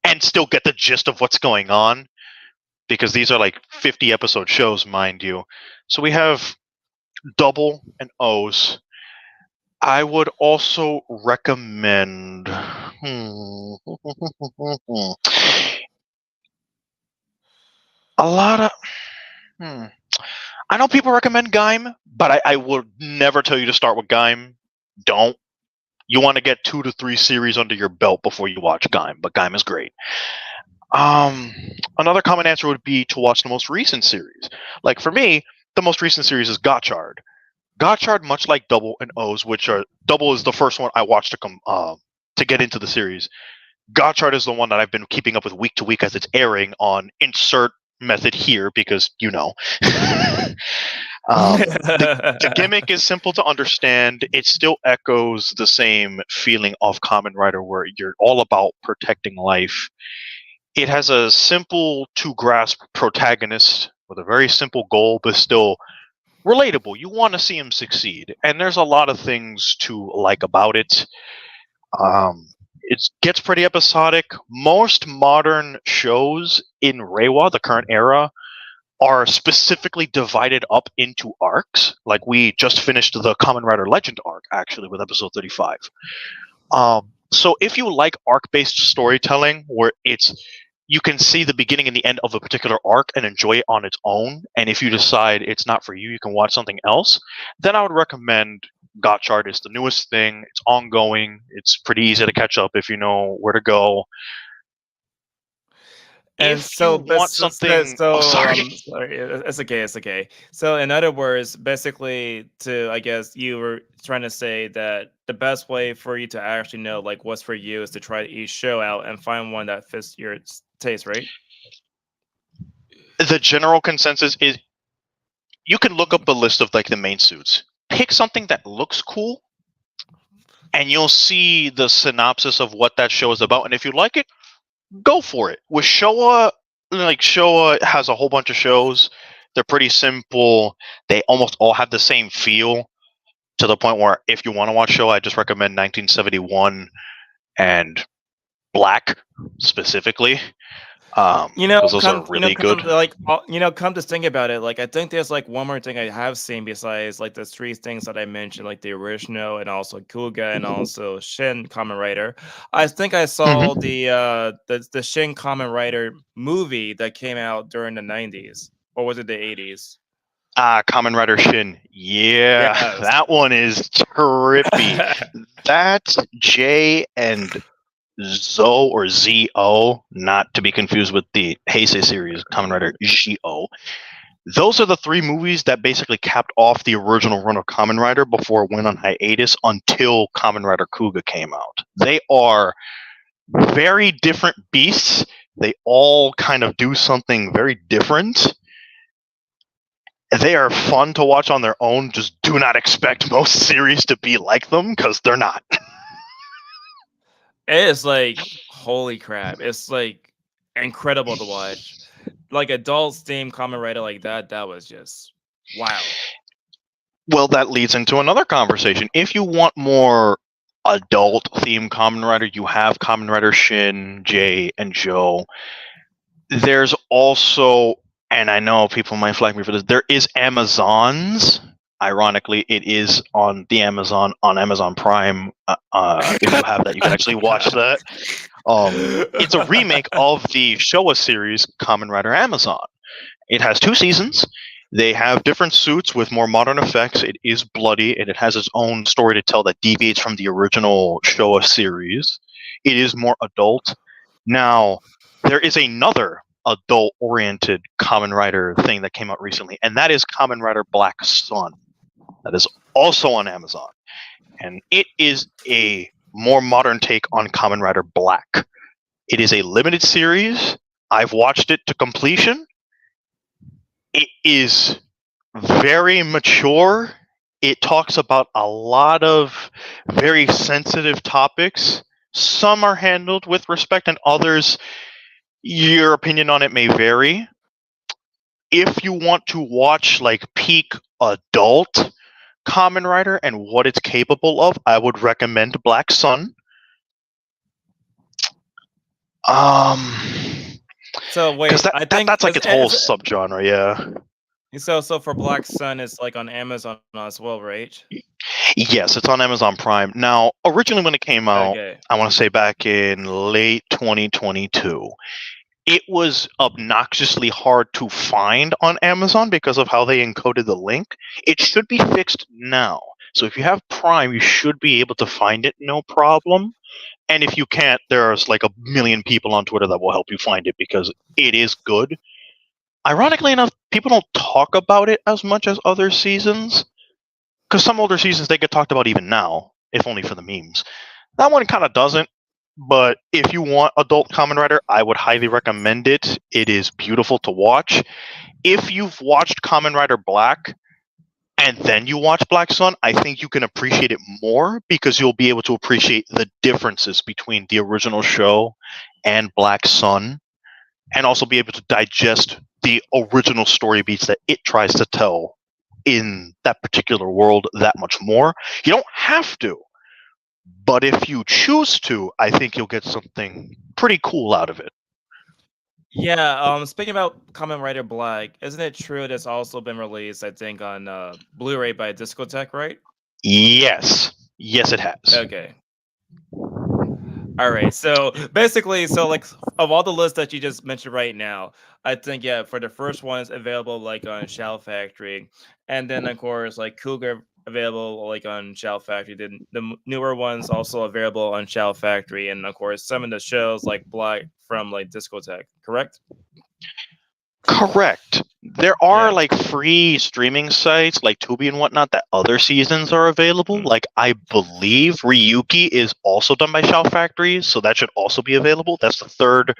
and still get the gist of what's going on, because these are like 50 episode shows, mind you. So we have Double and O's. I would also recommend. A lot of. I know people recommend Gaim, but I would never tell you to start with Gaim. Don't. You want to get 2 to 3 series under your belt before you watch Gaim, but Gaim is great. Another common answer would be to watch the most recent series. Like for me, the most recent series is Gotchard. Gotchard, much like Double and O's, which are Double is the first one I watched to get into the series. Gotchard is the one that I've been keeping up with week to week as it's airing on insert method here because the gimmick is simple to understand. It still echoes the same feeling of Kamen Rider, where you're all about protecting life. It has a simple to grasp protagonist with a very simple goal, but still relatable. You want to see him succeed, and there's a lot of things to like about it. It gets pretty episodic. Most modern shows in Reiwa, the current era, are specifically divided up into arcs. Like we just finished the Kamen Rider Legend arc, actually, with episode 35. So if you like arc-based storytelling, where you can see the beginning and the end of a particular arc and enjoy it on its own, and if you decide it's not for you, you can watch something else, then I would recommend Gotchard. Is the newest thing. It's ongoing. It's pretty easy to catch up if you know where to go. And If so, you want something, sorry. sorry, it's okay, it's okay. So, in other words, basically, I guess you were trying to say that the best way for you to actually know like what's for you is to try each show out and find one that fits your taste, right? The general consensus is you can look up a list of like the main suits. Pick something that looks cool, and you'll see the synopsis of what that show is about. And if you like it, go for it. With Showa, Showa has a whole bunch of shows. They're pretty simple. They almost all have the same feel, to the point where if you want to watch Showa, I just recommend 1971 and Black specifically. Those are really good. Come to think about it, like I think there's like one more thing I have seen besides like the 3 things that I mentioned, like the original and also Kuga and also Shin Kamen Rider. I think I saw the Shin Kamen Rider movie that came out during the 90s, or was it the 80s? Kamen Rider Shin. Yeah, Yes. that one is trippy. That's J and Zo or ZO, not to be confused with the Heisei series, Kamen Rider GO. Those are the 3 movies that basically capped off the original run of Kamen Rider before it went on hiatus until Kamen Rider Kuga came out. They are very different beasts. They all kind of do something very different. They are fun to watch on their own. Just do not expect most series to be like them, because they're not. It is like, holy crap. It's like incredible to watch. Like adults themed Kamen Rider like that was just wow. Well, that leads into another conversation. If you want more adult themed Kamen Rider, you have Kamen Rider Shin, J, and Joe. There's also, and I know people might flag me for this, there is Amazons. Ironically, it is on Amazon Prime. If you have that, you can actually watch that. It's a remake of the Showa series, Kamen Rider Amazon. It has 2 seasons. They have different suits with more modern effects. It is bloody, and it has its own story to tell that deviates from the original Showa series. It is more adult. Now, there is another adult-oriented Kamen Rider thing that came out recently, and that is Kamen Rider Black Sun. That is also on Amazon. And it is a more modern take on Kamen Rider Black. It is a limited series. I've watched it to completion. It is very mature It talks about a lot of very sensitive topics. Some are handled with respect, and others, your opinion on it may vary. If you want to watch like peak adult Kamen Rider and what it's capable of, I would recommend Black Sun. Um, So because wait, I think that's like its whole subgenre, yeah. so for Black Sun, it's like on Amazon as well, right? Yes, it's on Amazon Prime. Now, originally when it came out, Okay. I want to say back in late 2022, it was obnoxiously hard to find on Amazon because of how they encoded the link. It should be fixed now. So if you have Prime, you should be able to find it no problem. And if you can't, there's like a million people on Twitter that will help you find it because it is good. Ironically enough, people don't talk about it as much as other seasons because some older seasons they get talked about even now, if only for the memes. That one kind of doesn't. But if you want adult Kamen Rider, I would highly recommend it. It is beautiful to watch. If you've watched Kamen Rider Black and then you watch Black Sun, I think you can appreciate it more because you'll be able to appreciate the differences between the original show and Black Sun, and also be able to digest the original story beats that it tries to tell in that particular world that much more. You don't have to, but if you choose to, I think you'll get something pretty cool out of it. Yeah, speaking about Kamen Rider Black, isn't it true that's also been released, I think, on Blu-ray by Discotech, right? Yes. Yes, it has. Okay. All right. So basically, so like of all the lists that you just mentioned right now, I think yeah, for the first one it's available like on Shell Factory, and then of course like Cougar available like on Shell Factory. Then the newer ones also available on Shell Factory, and of course some of the shows like Black from like Discotech. Correct? Correct. There are Yeah. like free streaming sites like Tubi and whatnot that other seasons are available. Mm, Like I believe Ryuki is also done by Shout Factory, so that should also be available. That's the third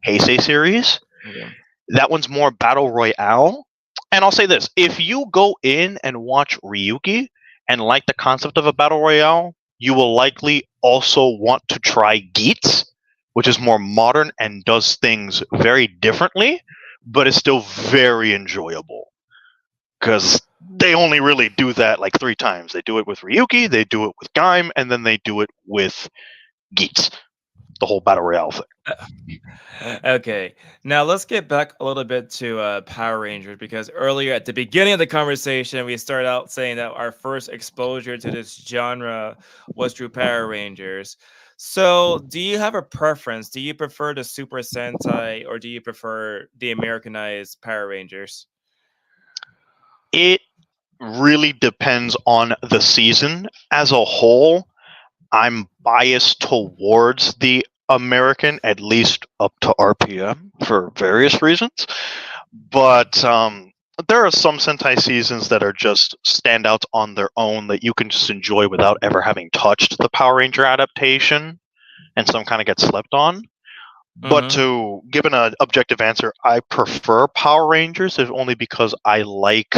Heisei series. okay. That one's more battle royale. And I'll say this: if you go in and watch Ryuki and like the concept of a battle royale, you will likely also want to try Geats, which is more modern and does things very differently, but is still very enjoyable. Because they only really do that like three times. They do it with Ryuki, they do it with Gaim, and then they do it with Geats, the whole battle royale thing. Okay, now let's get back a little bit to Power Rangers because earlier at the beginning of the conversation, we started out saying that our first exposure to this genre was through Power Rangers. So, do you have a preference? Do you prefer the Super Sentai or do you prefer the Americanized Power Rangers? It really depends on the season. As a whole, I'm biased towards the American, at least up to RPM for various reasons. But there are some Sentai seasons that are just standouts on their own that you can just enjoy without ever having touched the Power Ranger adaptation, and some kind of get slept on. But Mm-hmm. to give an objective answer, I prefer Power Rangers, if only because I like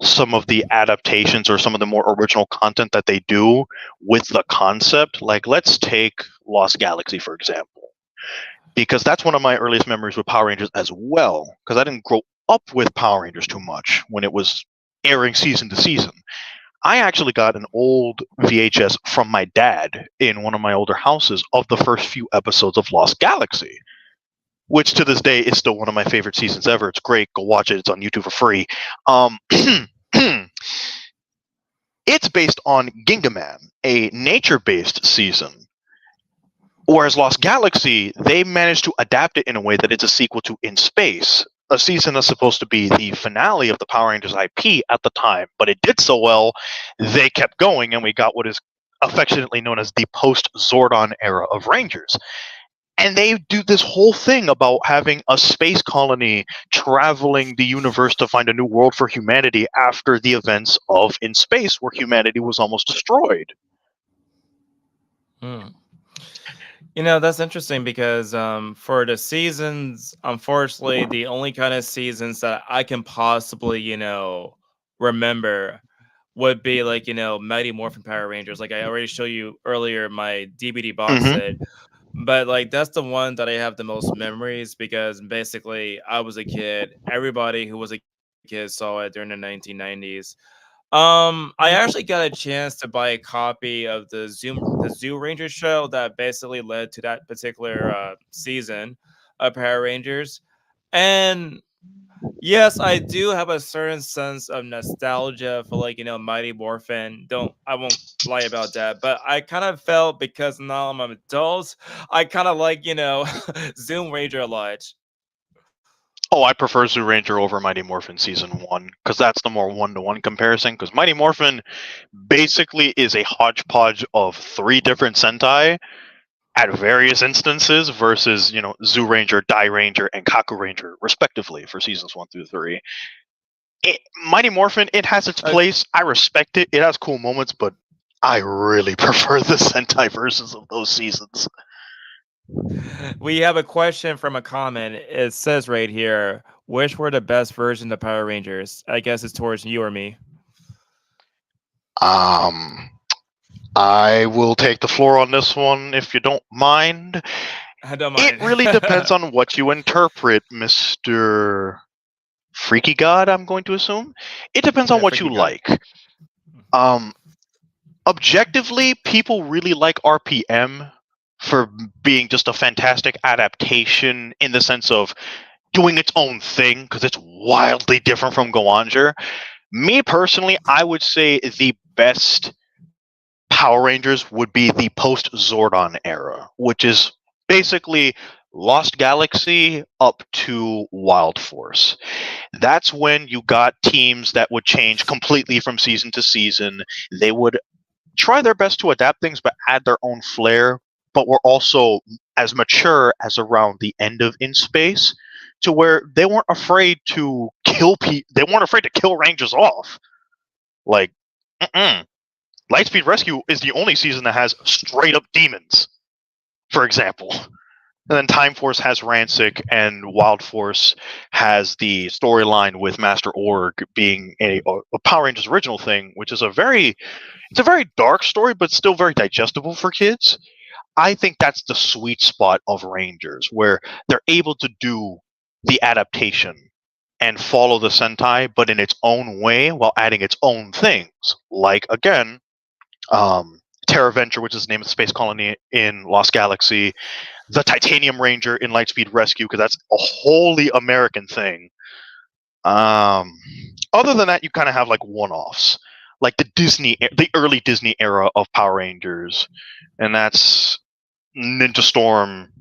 some of the adaptations or some of the more original content that they do with the concept. Like, let's take Lost Galaxy, for example, because that's one of my earliest memories with Power Rangers as well, because I didn't grow up with Power Rangers too much when it was airing season to season. I actually got an old VHS from my dad in one of my older houses of the first few episodes of Lost Galaxy, which to this day is still one of my favorite seasons ever. It's great. Go watch it. It's on YouTube for free. Um, it's based on Gingaman, a nature-based season. Whereas Lost Galaxy, they managed to adapt it in a way that it's a sequel to In Space, a season that's supposed to be the finale of the Power Rangers IP at the time. But it did so well, they kept going, and we got what is affectionately known as the post Zordon era of Rangers. And they do this whole thing about having a space colony traveling the universe to find a new world for humanity after the events of In Space, where humanity was almost destroyed. Hmm. You know, that's interesting because for the seasons, unfortunately, the only kind of seasons that I can possibly, remember would be like, Mighty Morphin Power Rangers. Like I already showed you earlier my DVD box set, Hmm. but like that's the one that I have the most memories because basically I was a kid. Everybody who was a kid saw it during the 1990s. I actually got a chance to buy a copy of the Zoo Ranger show that basically led to that particular season of Power Rangers. And yes, I do have a certain sense of nostalgia for like, Mighty Morphin. Don't I won't lie about that. But I kind of felt because now I'm an adult, I kind of like, Zoom Ranger a lot. Oh, I prefer Zoo Ranger over Mighty Morphin Season 1, because that's the more one-to-one comparison, because Mighty Morphin basically is a hodgepodge of three different Sentai at various instances versus, Zoo Ranger, Dai Ranger, and Kaku Ranger, respectively, for Seasons 1 through 3. Mighty Morphin, it has its Uh, place. I respect it. It has cool moments, but I really prefer the Sentai versions of those seasons. we have a question from a comment. It says right here, which were the best version of Power Rangers? I guess it's towards you or me. Um, I will take the floor on this one if you don't mind. I don't It mind. really depends on what you interpret, Mr. Freaky God, I'm going to assume. It depends on Yeah, what you freaky god. like. Um, Objectively, people really like RPM for being just a fantastic adaptation in the sense of doing its own thing because it's wildly different from Goanger. Me personally, I would say the best Power Rangers would be the post Zordon era, which is basically Lost Galaxy up to Wild Force. That's when you got teams that would change completely from season to season. They would try their best to adapt things but add their own flair, but were also as mature as around the end of In Space to where they weren't afraid to they weren't afraid to kill Rangers off. Like, mm-mm. Lightspeed Rescue is the only season that has straight up demons, for example. And then Time Force has Rancic, and Wild Force has the storyline with Master Org being a Power Rangers original thing, which is it's a very dark story, but still very digestible for kids. I think that's the sweet spot of Rangers, where they're able to do the adaptation and follow the Sentai, but in its own way while adding its own things. Like, again, um, Terra Venture, which is the name of the space colony in Lost Galaxy, the Titanium Ranger in Lightspeed Rescue, because that's a wholly American thing. Um, Other than that, you kind of have like one-offs, like the early Disney era of Power Rangers, and that's Ninja Storm,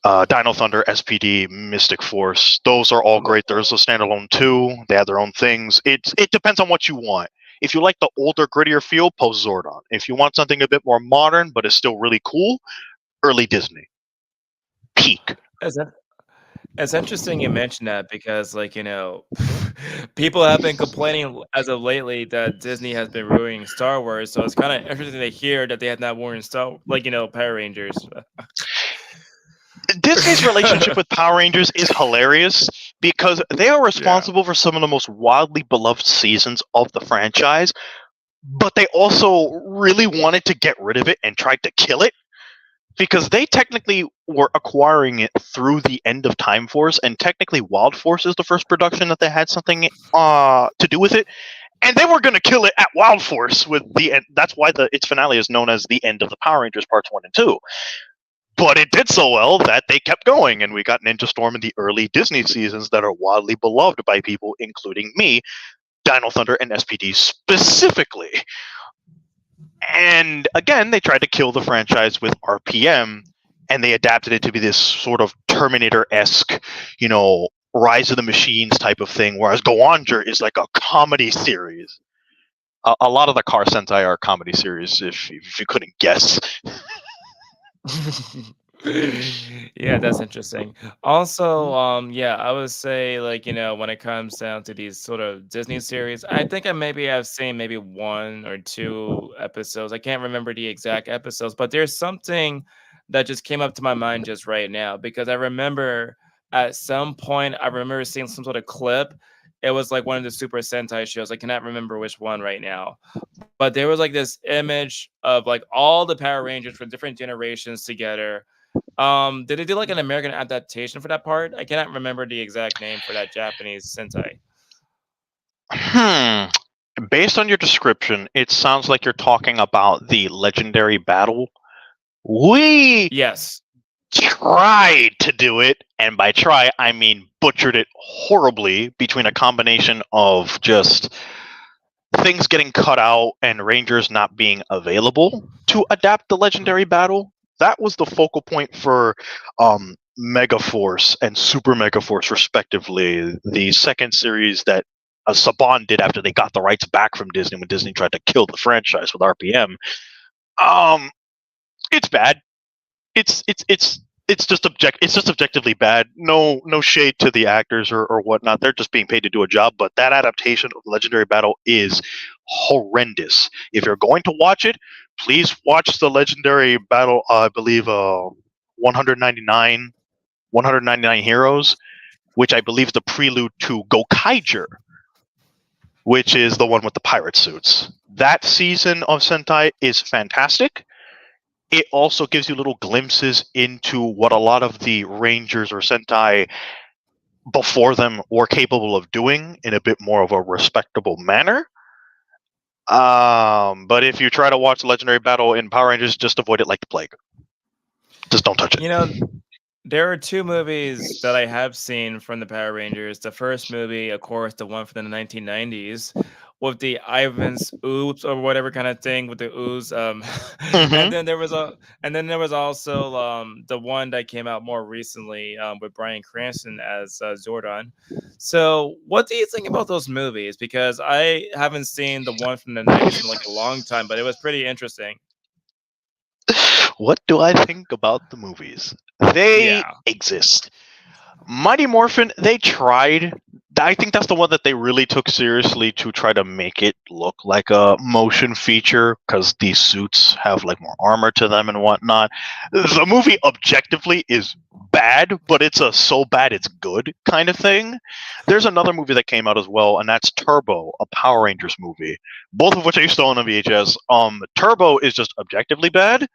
Dino Thunder, SPD, Mystic Force. Those are all great. There's a standalone too. They have their own things. It depends on what you want. If you like the older, grittier feel, post Zordon. If you want something a bit more modern but is still really cool, early Disney. Peak. Is that It's interesting you mentioned that because, like, people have been complaining as of lately that Disney has been ruining Star Wars. So it's kind of interesting to hear that they have not ruined Power Rangers. Disney's relationship with Power Rangers is hilarious because they are Yeah. responsible for some of the most wildly beloved seasons of the franchise, but they also really wanted to get rid of it and tried to kill it because they technically were acquiring it through the end of Time Force, and technically Wild Force is the first production that they had something to do with it, and they were going to kill it at Wild Force with the end. That's why its finale is known as the end of the Power Rangers Parts 1 and 2. But it did so well that they kept going, and we got Ninja Storm in the early Disney seasons that are wildly beloved by people, including me, Dino Thunder, and SPD specifically. And again, they tried to kill the franchise with RPM, and they adapted it to be this sort of Terminator esque, Rise of the Machines type of thing, whereas Goanger is like a comedy series. A lot of the Car Sentai are comedy series, if you couldn't guess. Yeah, that's interesting. Also, yeah, I would say like, when it comes down to these sort of Disney series, I think I maybe have seen maybe one or two episodes. I can't remember the exact episodes, but there's something that just came up to my mind just right now because I remember at some point I remember seeing some sort of clip It was like one of the Super Sentai shows. I cannot remember which one right now. But there was like this image of like all the Power Rangers from different generations together. Did they do like an American adaptation for that part? I cannot remember the exact name for that Japanese Sentai. Based on your description, it sounds like you're talking about the legendary battle. We Yes. tried to do it, and by try, I mean butchered it horribly between a combination of just things getting cut out and Rangers not being available to adapt the legendary battle. That was the focal point for Megaforce and Super Megaforce, respectively. The second series that Saban did after they got the rights back from Disney when Disney tried to kill the franchise with RPM. It's bad. It's just objectively bad. No shade to the actors or whatnot. They're just being paid to do a job. But that adaptation of Legendary Battle is horrendous. If you're going to watch it, please watch the Legendary Battle. I believe 199 Heroes, which I believe is the prelude to Go Kaiju, which is the one with the pirate suits. That season of Sentai is fantastic. It also gives you little glimpses into what a lot of the Rangers or Sentai before them were capable of doing in a bit more of a respectable manner. But if you try to watch Legendary Battle in Power Rangers, just avoid it like the plague. Just don't touch it. You know, there are two movies that I have seen from the Power Rangers. The first movie, of course, the one from the 1990s, with the Ivan's oops or whatever kind of thing with the ooze. And then there was also the one that came out more recently with Bryan Cranston as Zordon. So, what do you think about those movies? Because I haven't seen the one from the 90s in like a long time, but it was pretty interesting. What do I think about the movies? They exist. Mighty Morphin, they tried. I think that's the one that they really took seriously to try to make it look like a motion feature because these suits have like more armor to them and whatnot. The movie objectively is bad, but it's a so bad it's good kind of thing. There's another movie that came out as well, and that's Turbo, a Power Rangers movie. Both of which I used to own on VHS. Turbo is just objectively bad,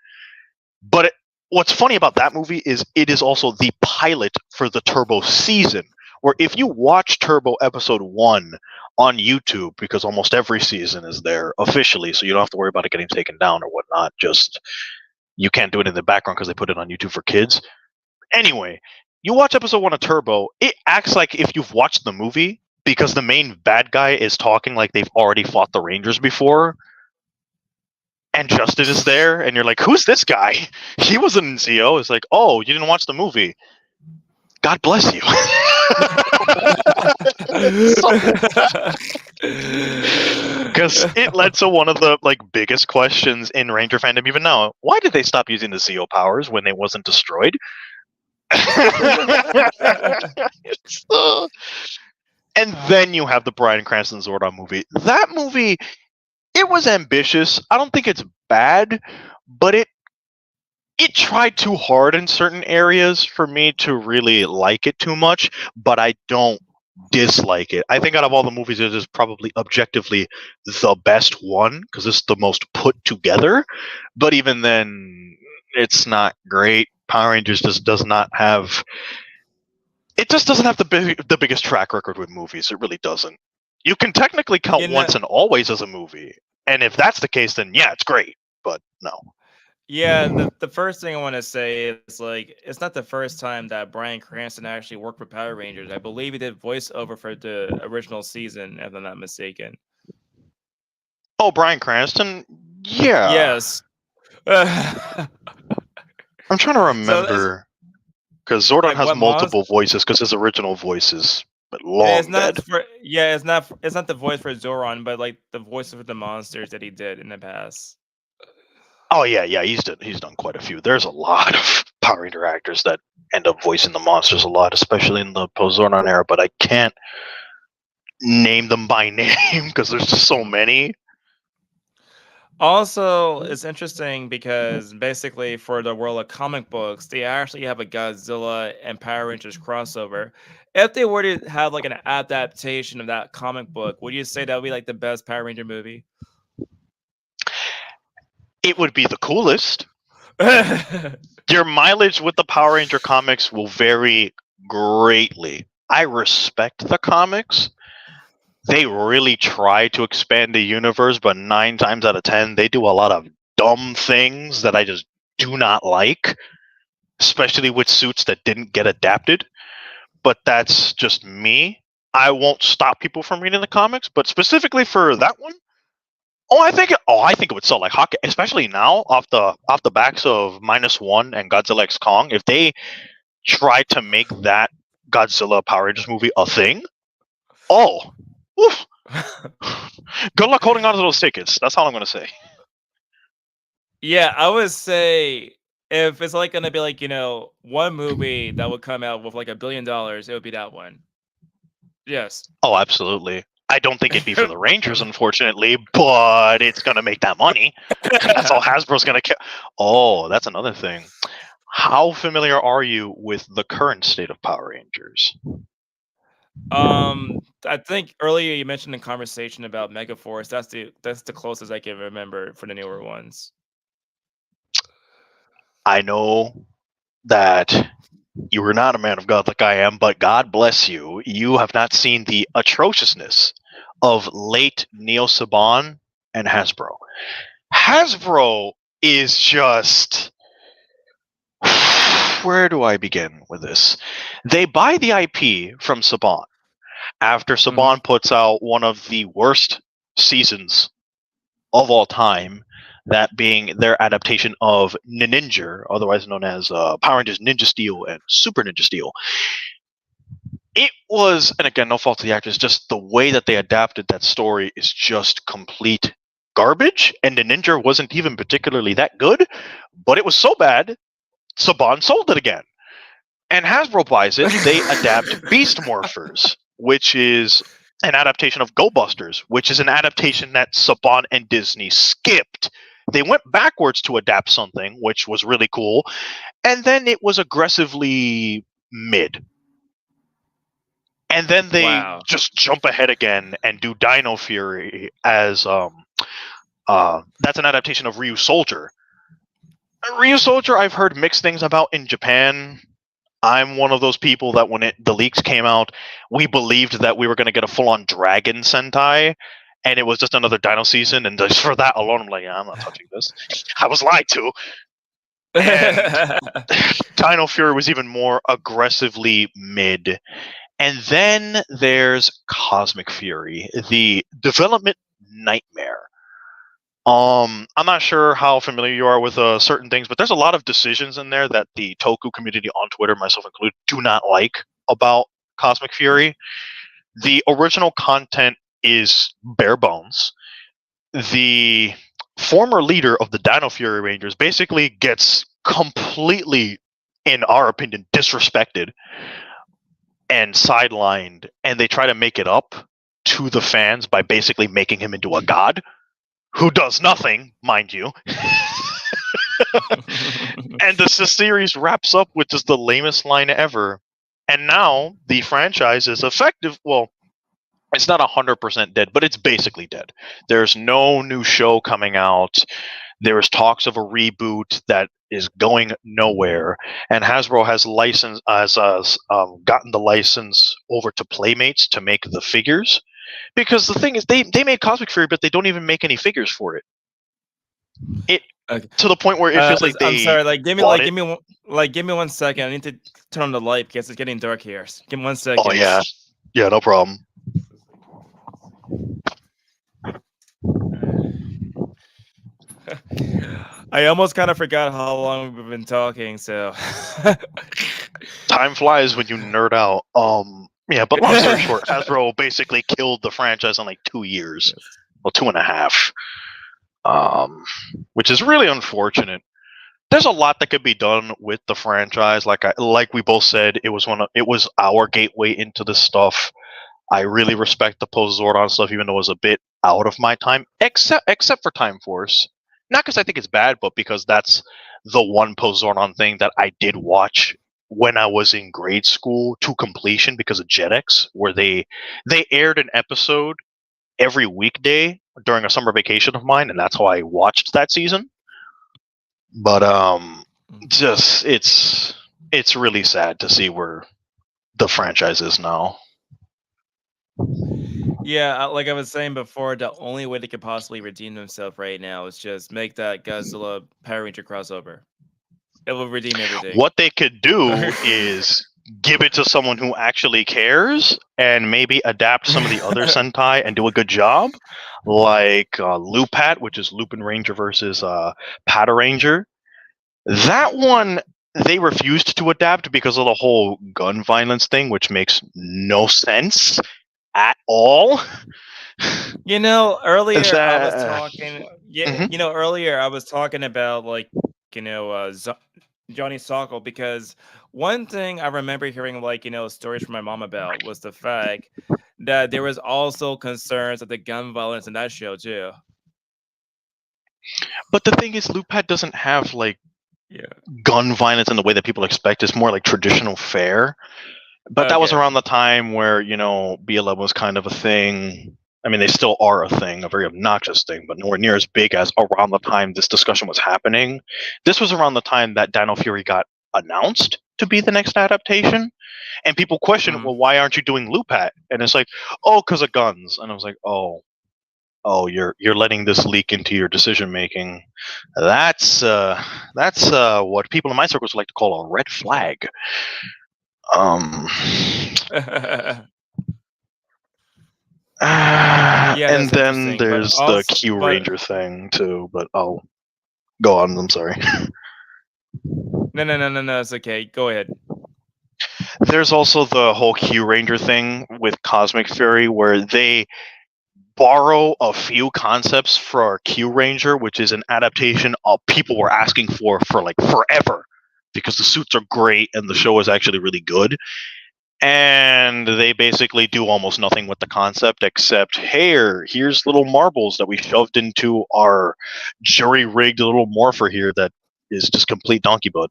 but what's funny about that movie is it is also the pilot for the Turbo season. Where if you watch Turbo episode 1 on YouTube, because almost every season is there officially, so you don't have to worry about it getting taken down or whatnot. Just you can't do it in the background because they put it on YouTube for kids. Anyway, you watch episode 1 of Turbo, it acts like if you've watched the movie because the main bad guy is talking like they've already fought the Rangers before. And Justin is there, and you're like, who's this guy? He wasn't in CO. It's like, oh, you didn't watch the movie. God bless you. Because it led to one of the biggest questions in Ranger fandom even now. Why did they stop using the CO powers when it wasn't destroyed? And then you have the Bryan Cranston Zordon movie. That movie, it was ambitious. I don't think it's bad, but it tried too hard in certain areas for me to really like it too much, but I don't dislike it. I think out of all the movies, it is probably objectively the best one because it's the most put together. But even then, it's not great. Power Rangers just does not have. It just doesn't have the biggest track record with movies. It really doesn't. You can technically count Once and Always as a movie, and if that's the case, then yeah, it's great. But no. Yeah, the first thing I want to say is it's not the first time that Bryan Cranston actually worked for Power Rangers. I believe he did voiceover for the original season, if I'm not mistaken. Oh, Bryan Cranston? Yeah. Yes. I'm trying to remember because Zordon has multiple voices because his original voice is long dead. It's not the voice for Zordon, but the voice for the monsters that he did in the past. Oh yeah, he's done quite a few. There's a lot of Power Ranger actors that end up voicing the monsters a lot, especially in the post-Zordon era, but I can't name them by name because there's just so many. Also, it's interesting because basically for the world of comic books, they actually have a Godzilla and Power Rangers crossover. If they were to have like an adaptation of that comic book, would you say that would be like the best Power Ranger movie? It would be the coolest. Your mileage with the Power Ranger comics will vary greatly. I respect the comics. They really try to expand the universe, but 9 times out of 10, they do a lot of dumb things that I just do not like, especially with suits that didn't get adapted. But that's just me. I won't stop people from reading the comics, but specifically for that one, I think it would sell like hockey, especially now off the backs of -1 and Godzilla X Kong. If they try to make that Godzilla Power Rangers movie a thing, oh, oof, good luck holding on to those tickets. That's all I'm gonna say. Yeah, I would say if it's like gonna be like, one movie that would come out with like $1 billion, it would be that one. Yes. Oh, absolutely. I don't think it'd be for the Rangers, unfortunately, but it's gonna make that money. That's all Hasbro's gonna care. Oh, that's another thing. How familiar are you with the current state of Power Rangers? I think earlier you mentioned in conversation about Megaforce. That's the closest I can remember for the newer ones. I know that you are not a man of God like I am, but God bless you. You have not seen the atrociousness of late Neo Saban and Hasbro. Hasbro is just. Where do I begin with this? They buy the IP from Saban after Mhm. Saban puts out one of the worst seasons of all time, that being their adaptation of Ninja, otherwise known as Power Rangers Ninja Steel and Super Ninja Steel. It was, and again, no fault to the actors, just the way that they adapted that story is just complete garbage. And the Ninja wasn't even particularly that good, but it was so bad, Saban sold it again. And Hasbro buys it. They adapt Beast Morphers, which is an adaptation of Go Busters, which is an adaptation that Saban and Disney skipped. They went backwards to adapt something, which was really cool, and then it was aggressively mid. And then they Wow. just jump ahead again and do Dino Fury as that's an adaptation of Ryu Soldier. Ryu Soldier, I've heard mixed things about in Japan. I'm one of those people that when the leaks came out, we believed that we were going to get a full-on Dragon Sentai, and it was just another Dino season. And just for that alone, I'm like, yeah, I'm not touching this. I was lied to. And Dino Fury was even more aggressively mid. And then there's Cosmic Fury, the development nightmare. I'm not sure how familiar you are with certain things, but there's a lot of decisions in there that the Toku community on Twitter, myself included, do not like about Cosmic Fury. The original content is bare bones. The former leader of the Dino Fury Rangers basically gets completely, in our opinion, disrespected and sidelined, and they try to make it up to the fans by basically making him into a god who does nothing, mind you. And the series wraps up with just the lamest line ever. And now the franchise is effective. Well, it's not 100% dead, but it's basically dead. There's no new show coming out. There's talks of a reboot that is going nowhere, and Hasbro has gotten the license over to Playmates to make the figures. Because the thing is, they made Cosmic Fury, but they don't even make any figures for it. Okay. To the point where it feels like I'm they sorry. Like, bought it. give me 1 second. I need to turn on the light because it's getting dark here. Give me 1 Oh second. yeah, yeah, no problem. I almost kind of forgot how long we've been talking. So, Time flies when you nerd out. Yeah, but long story short, Hasbro basically killed the franchise in like 2 years, well, 2.5, which is really unfortunate. There's a lot that could be done with the franchise. Like we both said, it was our gateway into this stuff. I really respect the post Zordon stuff, even though it was a bit out of my time, except for Time Force. not because I think it's bad, but because that's the one post Zordon thing that I did watch when I was in grade school to completion because of Jetix, where they aired an episode every weekday during a summer vacation of mine, and that's how I watched that season. But just it's really sad to see where the franchise is now. Yeah, like I was saying before, the only way they could possibly redeem themselves right now is just make that Godzilla Power Ranger crossover. It will redeem everything. What they could do is give it to someone who actually cares and maybe adapt some of the other Sentai and do a good job, like Lupat, which is Lupin Ranger versus Pata Ranger. That one they refused to adapt because of the whole gun violence thing, which makes no sense at all. Earlier I was that talking. Yeah, Mhm. earlier I was talking about like Johnny Sokol because one thing I remember hearing like stories from my mom about was the fact that there was also concerns of the gun violence in that show too. But the thing is, Lupat doesn't have like Yeah. gun violence in the way that people expect. It's more like traditional fare. But that was Okay. around the time where BLM was kind of a thing. I mean, they still are a thing, a very obnoxious thing, but nowhere near as big as around the time this discussion was happening. This was around the time that Dino Fury got announced to be the next adaptation, and people questioned, Mm. well, why aren't you doing Lupat? And it's like, oh, because of guns. And I was like, oh, you're letting this leak into your decision making. That's what people in my circles like to call a red flag. Um, Yeah, and that's then interesting. But there's the also, Q but Ranger thing too. But I'll go on. I'm sorry. no, no, no, no, no. It's okay. Go ahead. There's also the whole Q Ranger thing with Cosmic Fury, where they borrow a few concepts for Q Ranger, which is an adaptation of people were asking for like forever, because the suits are great and the show is actually really good. And they basically do almost nothing with the concept except, hey, here's little marbles that we shoved into our jury rigged little morpher here that is just complete donkey butt.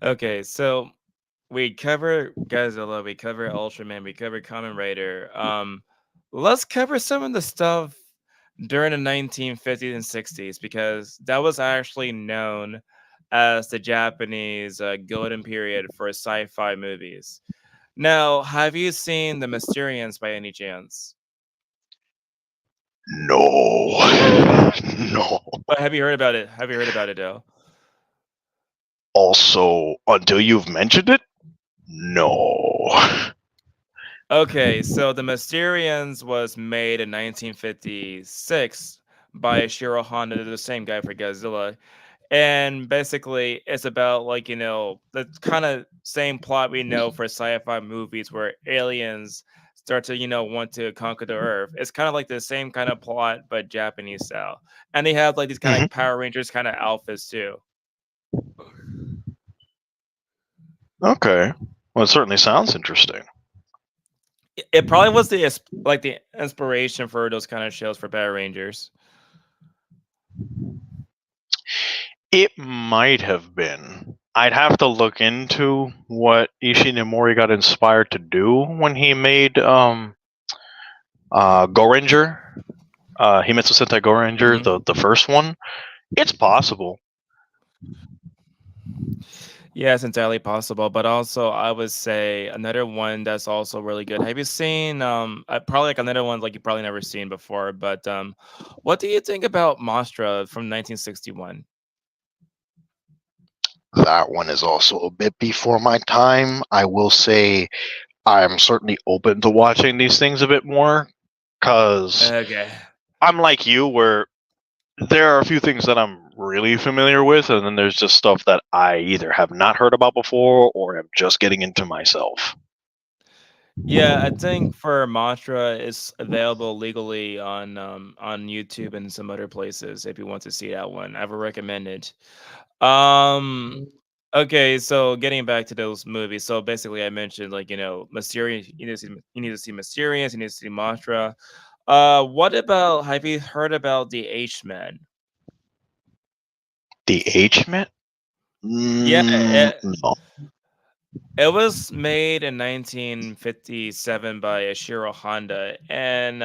Okay, so we cover Godzilla, we cover Ultraman, we cover Kamen Rider. Let's cover some of the stuff during the 1950s and 60s because that was actually known as the Japanese golden period for sci-fi movies. Now, have you seen The Mysterians by any chance? No. No. But have you heard about it? Have you heard about it though? Also, until you've mentioned it, no. Okay, so The Mysterians was made in 1956 by Shiro Honda, the same guy for Godzilla. And basically, it's about like, the kind of same plot we know for sci-fi movies where aliens start to, want to conquer the earth. It's kind of like the same kind of plot, but Japanese style. And they have like these kind of Mhm. like Power Rangers kind of outfits too. Okay. Well, it certainly sounds interesting. It probably was like the inspiration for those kind of shows for Power Rangers. It might have been. I'd have to look into what Ishinomori got inspired to do when he made Goranger, Himetsu Sentai Goranger, Mhm. the first one. It's possible. Yeah, it's entirely possible, but also I would say another one that's also really good. Have you seen probably like another one like you probably never seen before, but what do you think about Monstra from 1961? That one is also a bit before my time. I will say I'm certainly open to watching these things a bit more because Okay. I'm like you, where there are a few things that I'm really familiar with, and then there's just stuff that I either have not heard about before or am just getting into myself. Yeah, I think for Monstra it's available legally on YouTube and some other places if you want to see that one. I would recommend it. Um Okay, so getting back to those movies, so basically I mentioned like Mysterious. You need to see Mysterious. You need to see Mothra. What about? Have you heard about the H Men? The H-Men? Yeah, No. it was made in 1957 by Ashiro Honda, and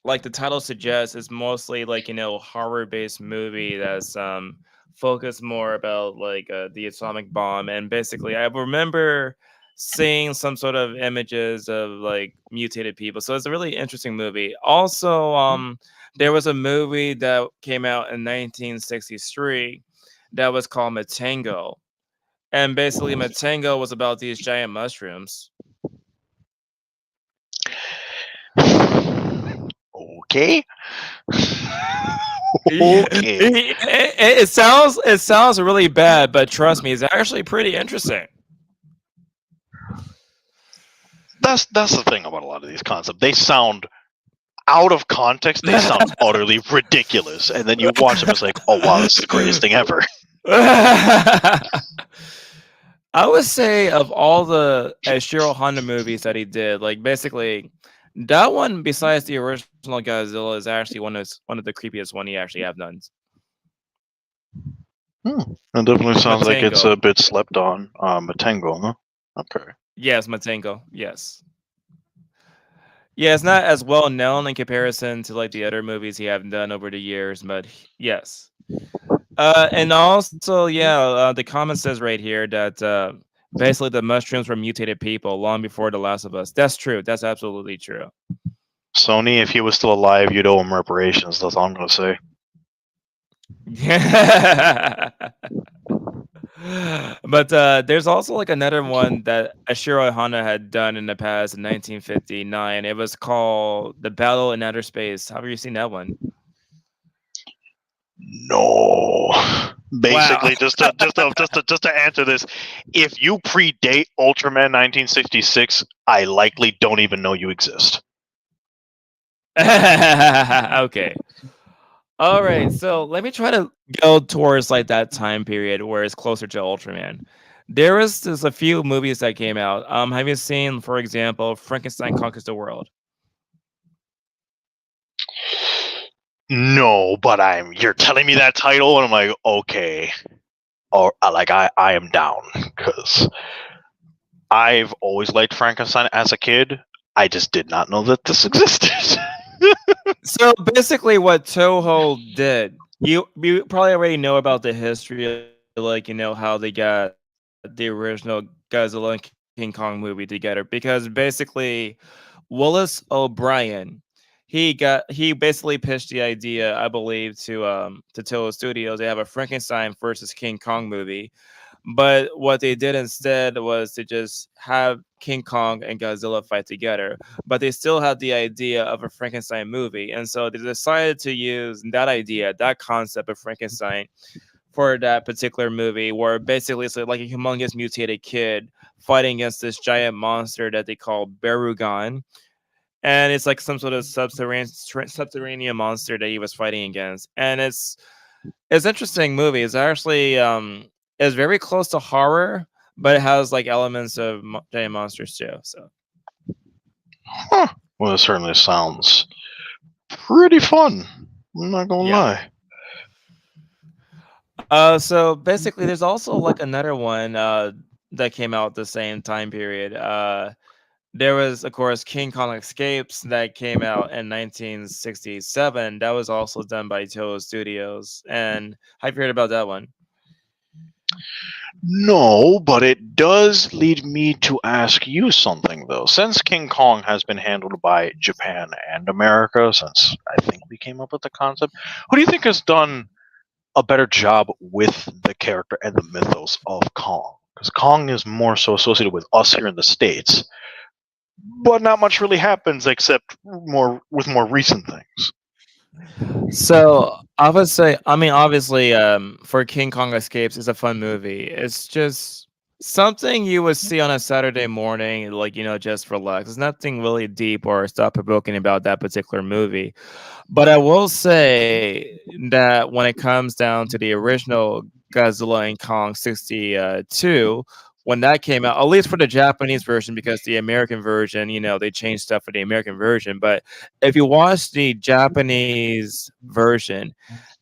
like the title suggests, it's mostly like horror-based movie that's focused more about like the atomic bomb. And basically, I remember seeing some sort of images of like mutated people, so it's a really interesting movie. Also, there was a movie that came out in 1963 that was called Matango, and basically, Matango was about these giant mushrooms. Okay. Okay. It sounds really bad, but trust me, it's actually pretty interesting. That's the thing about a lot of these concepts. They sound out of context. They sound utterly ridiculous, and then you watch them. It's like, oh wow, this is the greatest thing ever. I would say of all the Ashiro Honda movies that he did, like basically that one, besides the original Godzilla, is actually one of the creepiest one he actually have done. It definitely sounds like it's Matango. a bit slept on. Matengo, huh? Okay. Yes, Matango. Yes. Yeah, it's not as well known in comparison to like the other movies he have done over the years, but yes. And also, yeah, the comment says right here that basically the mushrooms were mutated people long before The Last of Us. That's true. That's absolutely true. Sony, if he was still alive, you'd owe him reparations. That's all I'm gonna say. Yeah. But there's also like another one that Ashiro Honda had done in the past in 1959. It was called The Battle in Outer Space. Have you seen that one? No. Wow. Basically, just to answer this, if you predate Ultraman 1966, I likely don't even know you exist. Okay. All right. So let me try to go towards like that time period where it's closer to Ultraman. There was just a few movies that came out. Have you seen, for example, Frankenstein Conquers the World? No, but you're telling me that title, and I'm like, okay, or like I am down because I've always liked Frankenstein as a kid. I just did not know that this existed. So basically, what Toho did, you probably already know about the history, like how they got the original Godzilla and King Kong movie together, because basically Willis O'Brien, he basically pitched the idea, I believe, to Toho Studios. They have a Frankenstein versus King Kong movie, but what they did instead was to just have King Kong and Godzilla fight together. But they still had the idea of a Frankenstein movie. And so they decided to use that idea, that concept of Frankenstein for that particular movie, where basically it's like a humongous mutated kid fighting against this giant monster that they call Barugan. And it's like some sort of subterranean monster that he was fighting against. And it's interesting movie. It's actually it's very close to horror, but it has like elements of giant monsters too. So Huh. Well, it certainly sounds pretty fun. I'm not gonna yeah. lie. So basically, there's also like another one that came out the same time period. There was, of course, King Kong Escapes that came out in 1967. That was also done by Toho Studios. And have you heard about that one? No, but it does lead me to ask you something though. Since King Kong has been handled by Japan and America, since I think we came up with the concept, who do you think has done a better job with the character and the mythos of Kong? Because Kong is more so associated with us here in the States, but not much really happens except more recent things. So I would say, I mean, obviously, for King Kong Escapes, it's a fun movie. It's just something you would see on a Saturday morning, like just relax. There's nothing really deep or thought provoking about that particular movie. But I will say that when it comes down to the original Godzilla and Kong 62 when that came out, at least for the Japanese version, because the American version, they changed stuff for the American version. But if you watch the Japanese version,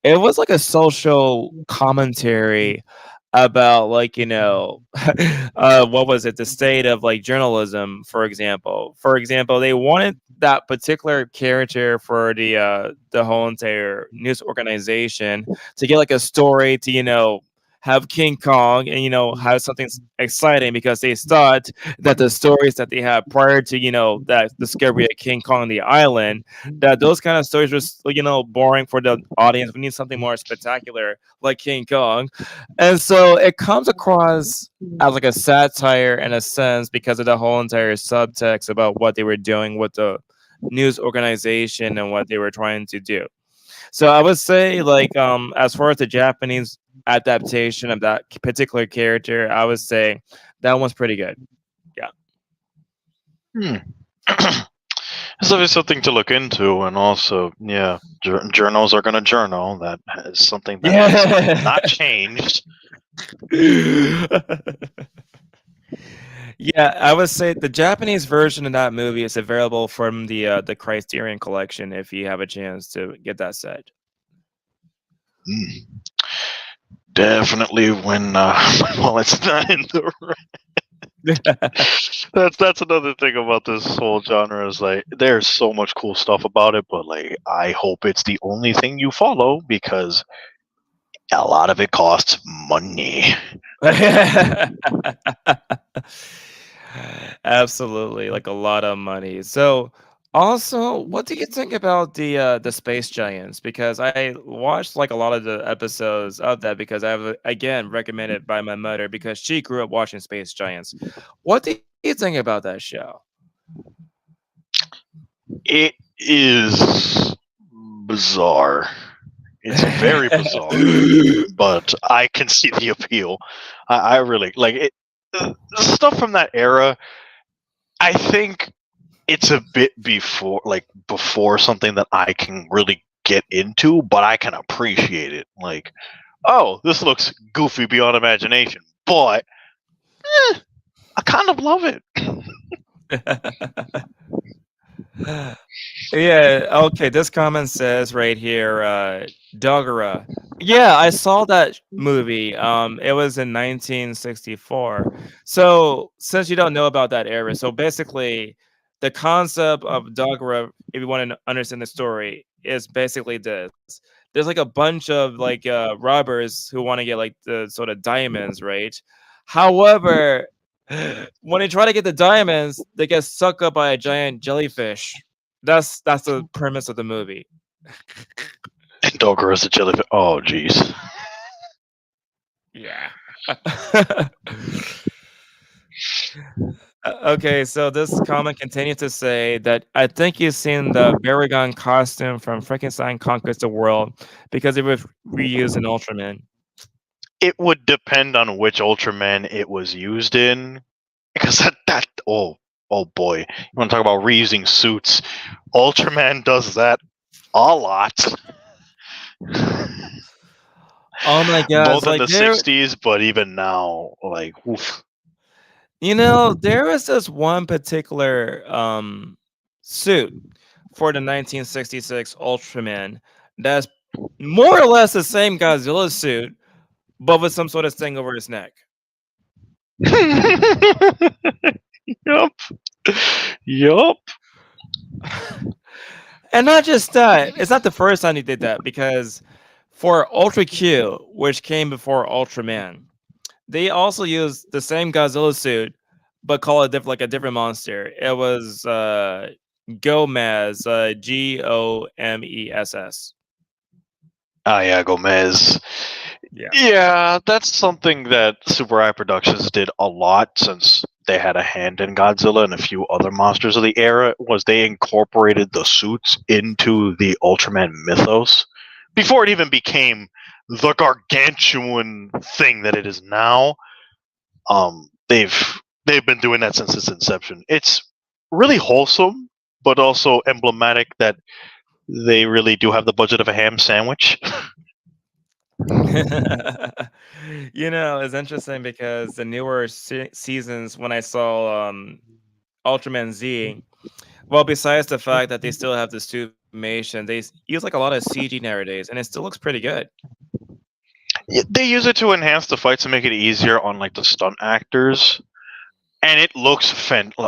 it was like a social commentary about, like, what was it, the state of, like, journalism, for example. They wanted that particular character for the whole entire news organization to get like a story to, have King Kong and, have something exciting, because they thought that the stories that they had prior to, that discovery of King Kong on the island, that those kind of stories were, boring for the audience. We need something more spectacular like King Kong. And so it comes across as like a satire in a sense, because of the whole entire subtext about what they were doing with the news organization and what they were trying to do. So I would say, like, as far as the Japanese adaptation of that particular character, I would say that one's pretty good. Yeah. Hmm. It's always something to look into, and also, yeah, journals are gonna journal. That is something that has not changed. Yeah, I would say the Japanese version of that movie is available from the Criterion Collection if you have a chance to get that set. Definitely when well, it's not in the that's another thing about this whole genre is like there's so much cool stuff about it, but like I hope it's the only thing you follow because a lot of it costs money. Absolutely, like a lot of money. So, also, what do you think about the Space Giants? Because I watched like a lot of the episodes of that, because I have again recommended by my mother because she grew up watching Space Giants. What do you think about that show? It is bizarre. It's very bizarre, but I can see the appeal. I really like it. Stuff from that era. I think it's a bit before something that I can really get into, but I can appreciate it. Like, oh, this looks goofy beyond imagination, but I kind of love it. Yeah, okay, this comment says right here, Doggerah. Yeah, I saw that movie. It was in 1964. So, since you don't know about that era, so basically the concept of Doggerah, if you want to understand the story, is basically this. There's like a bunch of like robbers who want to get like the sort of diamonds, right? However, when they try to get the diamonds, they get sucked up by a giant jellyfish. That's the premise of the movie. And Dogger is a jellyfish. Oh, jeez. Yeah. Okay, so this comment continues to say that I think you've seen the Baragon costume from Frankenstein Conquers the World because it was reused in Ultraman. It would depend on which Ultraman it was used in, because oh boy, you want to talk about reusing suits? Ultraman does that a lot. Oh my gosh, Both in like the '60s, but even now, like, oof. there was this one particular suit for the 1966 Ultraman that's more or less the same Godzilla suit, but with some sort of thing over his neck. Yup. Yup. And not just that, it's not the first time he did that, because for Ultra Q, which came before Ultraman, they also used the same Godzilla suit, but call it like a different monster. It was Gomez, Gomess. Oh yeah, Gomez. Yeah. Yeah, that's something that Super Eye Productions did a lot since they had a hand in Godzilla and a few other monsters of the era. Was they incorporated the suits into the Ultraman mythos before it even became the gargantuan thing that it is now. They've been doing that since its inception. It's really wholesome, but also emblematic that they really do have the budget of a ham sandwich. It's interesting because the newer seasons, when I saw Ultraman Z, well, besides the fact that they still have the suitmation, use like a lot of CG nowadays, and it still looks pretty good. They use it to enhance the fights and make it easier on like the stunt actors, and it looks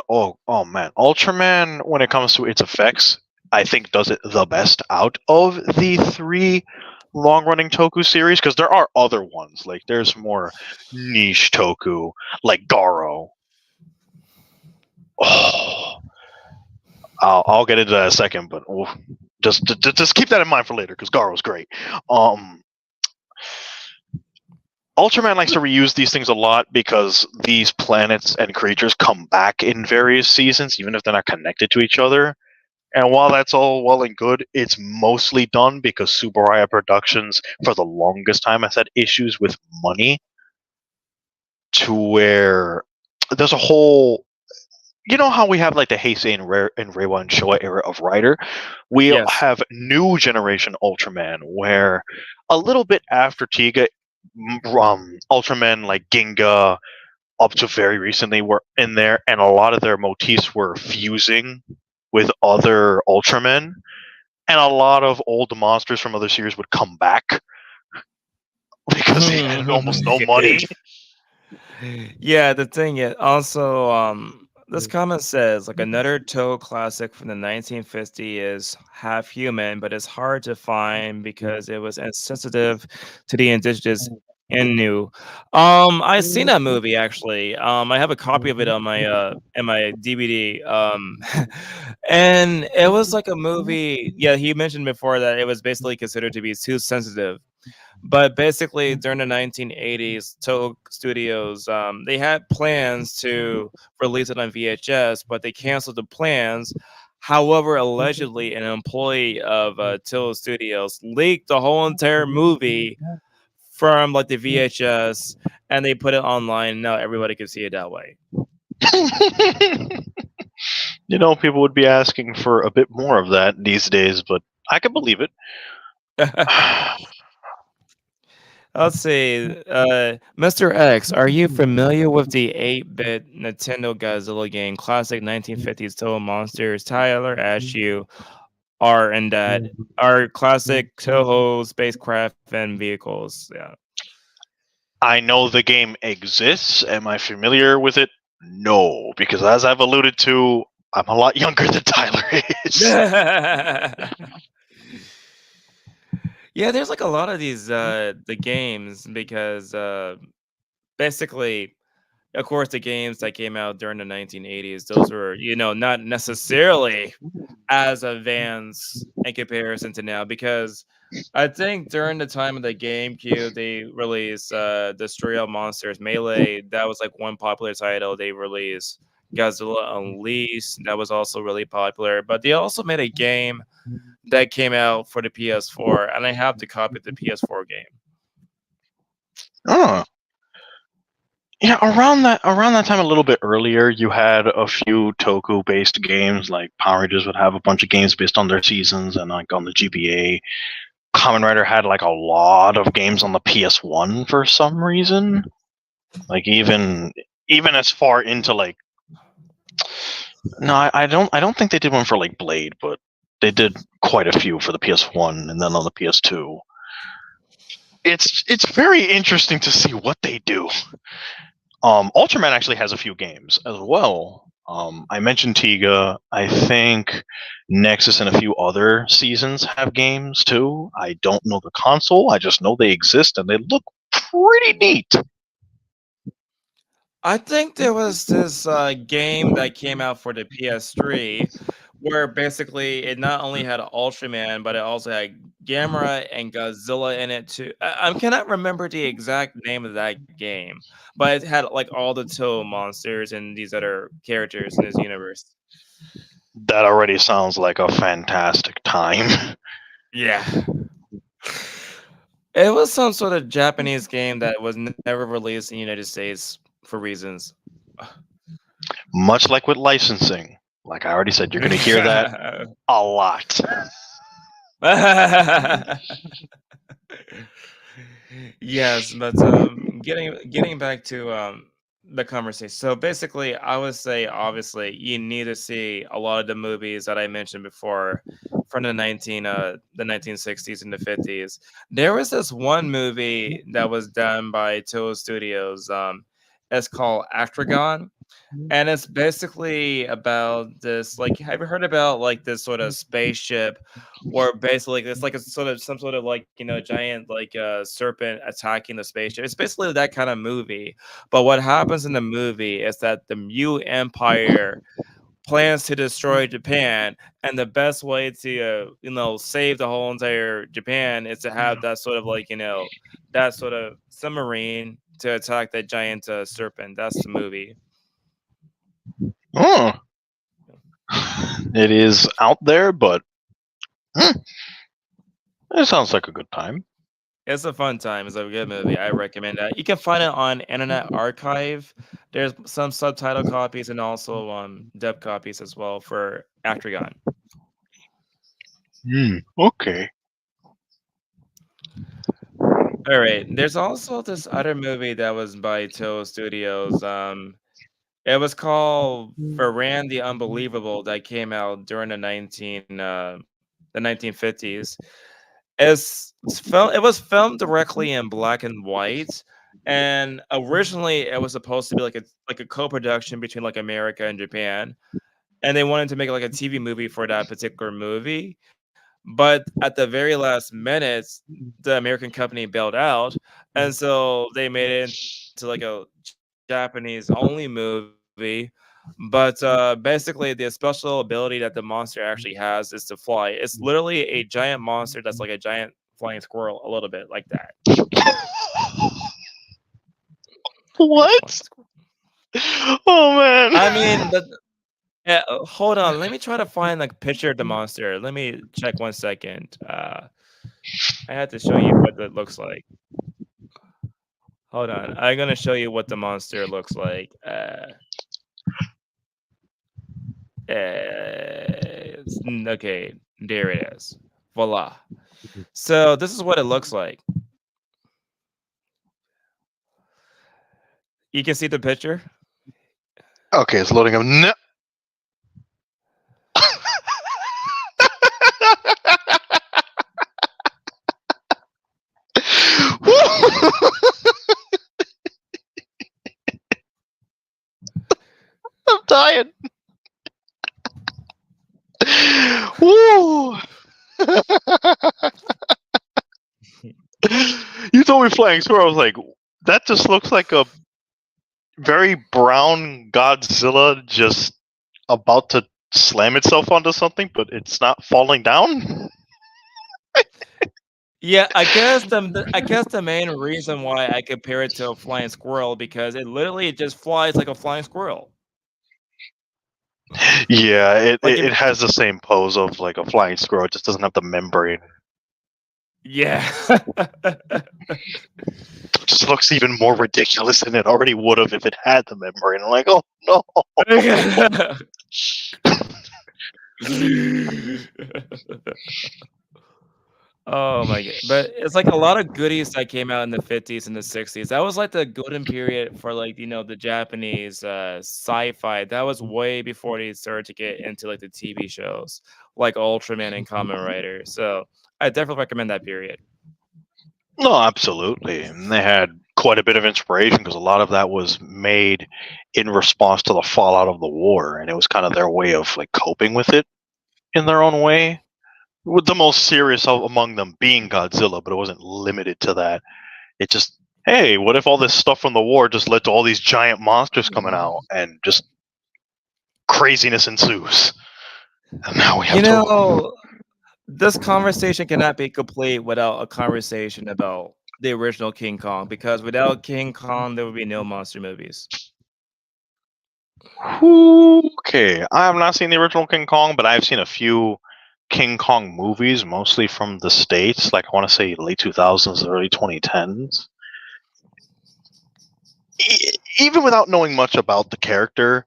oh man, Ultraman when it comes to its effects, I think does it the best out of the three long running Toku series because there are other ones like there's more niche Toku like Garo. Oh, I'll get into that in a second, but just keep that in mind for later because Garo's great. Um, Ultraman likes to reuse these things a lot because these planets and creatures come back in various seasons, even if they're not connected to each other. And while that's all well and good, it's mostly done because Subaraya Productions, for the longest time, has had issues with money to where there's a whole. You know how we have like the Heisei and Reiwa and Showa era of writer? We Yes. have new generation Ultraman where a little bit after Tiga, Ultraman like Ginga up to very recently were in there, and a lot of their motifs were fusing with other Ultramen, and a lot of old monsters from other series would come back because they had almost no money. Yeah, the thing is also, this comment says like another Toe classic from the 1950s is half human, but it's hard to find because it was insensitive to the indigenous Innu. I seen that movie actually. I have a copy of it on my in my DVD. And it was like a movie. Yeah, he mentioned before that it was basically considered to be too sensitive, but basically, during the 1980s, Toho Studios, they had plans to release it on VHS, but they canceled the plans. However, allegedly, an employee of Toho Studios leaked the whole entire movie from like the VHS, and they put it online. And now everybody can see it that way. People would be asking for a bit more of that these days, but I can believe it. Let's see. Mr. X, are you familiar with the 8-bit Nintendo Godzilla game, classic 1950s Toho monsters? Tyler asked you are in that are classic Toho spacecraft and vehicles. Yeah. I know the game exists. Am I familiar with it? No, because as I've alluded to, I'm a lot younger than Tyler is. Yeah, there's like a lot of these the games because basically, of course, the games that came out during the 1980s, those were, not necessarily as advanced in comparison to now, because I think during the time of the GameCube, they released Destroy All Monsters Melee. That was like one popular title they released. Godzilla Unleashed, that was also really popular. But they also made a game that came out for the PS4, and I have the copy of the PS4 game. Oh. Yeah, around that time a little bit earlier, you had a few Toku based games like Power Rangers would have a bunch of games based on their seasons and like on the GBA. Kamen Rider had like a lot of games on the PS1 for some reason. Like even as far into like no, I don't think they did one for like Blade, but they did quite a few for the PS1 and then on the PS2. It's very interesting to see what they do. Ultraman actually has a few games as well. I mentioned Tiga. I think Nexus and a few other seasons have games too. I don't know the console. I just know they exist and they look pretty neat. I think there was this game that came out for the PS3 where basically it not only had Ultraman, but it also had Gamera and Godzilla in it too. I cannot remember the exact name of that game, but it had like all the Toho monsters and these other characters in this universe. That already sounds like a fantastic time. Yeah. It was some sort of Japanese game that was never released in the United States for reasons. Much like with licensing. Like I already said, you're going to hear that a lot. Yes, but getting back to the conversation. So basically, I would say obviously you need to see a lot of the movies that I mentioned before from the 1960s and the 50s. There was this one movie that was done by Toho Studios. It's called Actragon, and it's basically about this, like, have you heard about like this sort of spaceship where basically it's like a sort of some sort of like, giant like serpent attacking the spaceship. It's basically that kind of movie. But what happens in the movie is that the Mu Empire plans to destroy Japan, and the best way to save the whole entire Japan is to have that sort of like, that sort of submarine to attack that giant serpent. That's the movie. Oh, it is out there, but hmm, it sounds like a good time. It's a fun time. It's a good movie. I recommend that. You can find it on Internet Archive. There's some subtitle copies and also dub copies as well for Actragon. Okay. All right. There's also this other movie that was by Toho Studios. It was called Varan the Unbelievable, that came out during the 1950s. It was filmed directly in black and white, and originally it was supposed to be like a co-production between like America and Japan, and they wanted to make like a TV movie for that particular movie. But at the very last minutes, the American company bailed out, and so they made it into like a Japanese only movie. But basically, the special ability that the monster actually has is to fly. It's literally a giant monster that's like a giant flying squirrel, a little bit like that. A flying What? squirrel. Oh man. I mean, hold on. Let me try to find like a picture of the monster. Let me check 1 second. I had to show you what it looks like. Hold on. I'm gonna show you what the monster looks like. Okay, there it is. Voila. So this is what it looks like. You can see the picture. Okay, it's loading up. No. I'm dying. Woo! You told me flying squirrel. I was like, that just looks like a very brown Godzilla just about to slam itself onto something, but it's not falling down. Yeah, I guess the main reason why I compare it to a flying squirrel because it literally just flies like a flying squirrel. Yeah, Like if it has the same pose of like a flying squirrel. It just doesn't have the membrane. yeah. It just looks even more ridiculous than it already would have if it had the membrane. I'm like, oh no. Oh my god. But it's like a lot of goodies that came out in the 50s and the 60s. That was like the golden period for like, the Japanese sci-fi. That was way before they started to get into like the TV shows like Ultraman and Kamen Rider. So I definitely recommend that period. No, absolutely. And they had quite a bit of inspiration because a lot of that was made in response to the fallout of the war, and it was kind of their way of like coping with it in their own way. With the most serious among them being Godzilla, but it wasn't limited to that. It just, hey, what if all this stuff from the war just led to all these giant monsters coming out and just craziness ensues? And now we You have to. know, this conversation cannot be complete without a conversation about the original King Kong because without King Kong, there would be no monster movies. Okay, I have not seen the original King Kong, but I've seen a few King Kong movies, mostly from the States, like I want to say late 2000s, early 2010s. Even without knowing much about the character,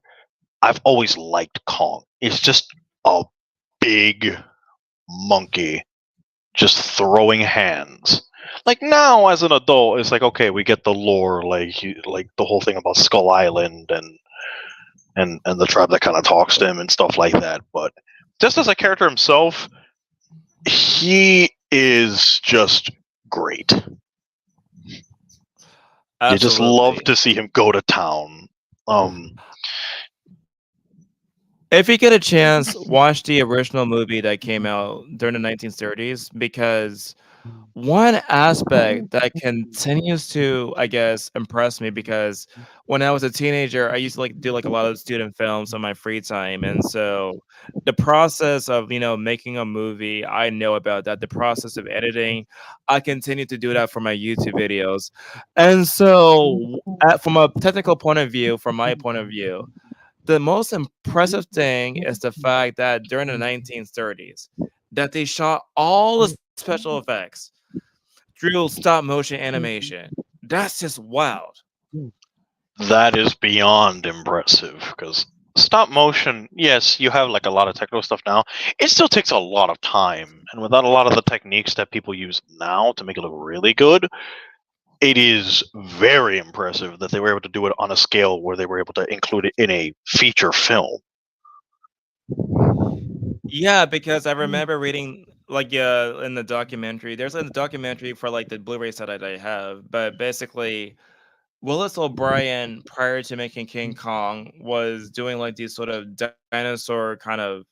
I've always liked Kong. It's just a big monkey just throwing hands. Like now, as an adult, it's like okay, we get the lore, like the whole thing about Skull Island and the tribe that kind of talks to him and stuff like that. But just as a character himself, he is just great. You just love Absolutely. to see him go to town. Um, If you get a chance, watch the original movie that came out during the 1930s because one aspect that continues to, I guess, impress me because when I was a teenager, I used to like do like a lot of student films on my free time. And so the process of, making a movie, I know about that. The process of editing, I continue to do that for my YouTube videos. And so, from a technical point of view, from my point of view, the most impressive thing is the fact that during the 1930s, that they shot all the special effects through stop motion animation. That's just wild. that is beyond impressive because stop motion, yes, you have like a lot of technical stuff now. It still takes a lot of time, and without a lot of the techniques that people use now to make it look really good, it is very impressive that they were able to do it on a scale where they were able to include it in a feature film. Yeah, because I remember reading like in the documentary. There's a documentary for like the Blu-ray set that I have, but basically Willis O'Brien, prior to making King Kong, was doing like these sort of dinosaur kind of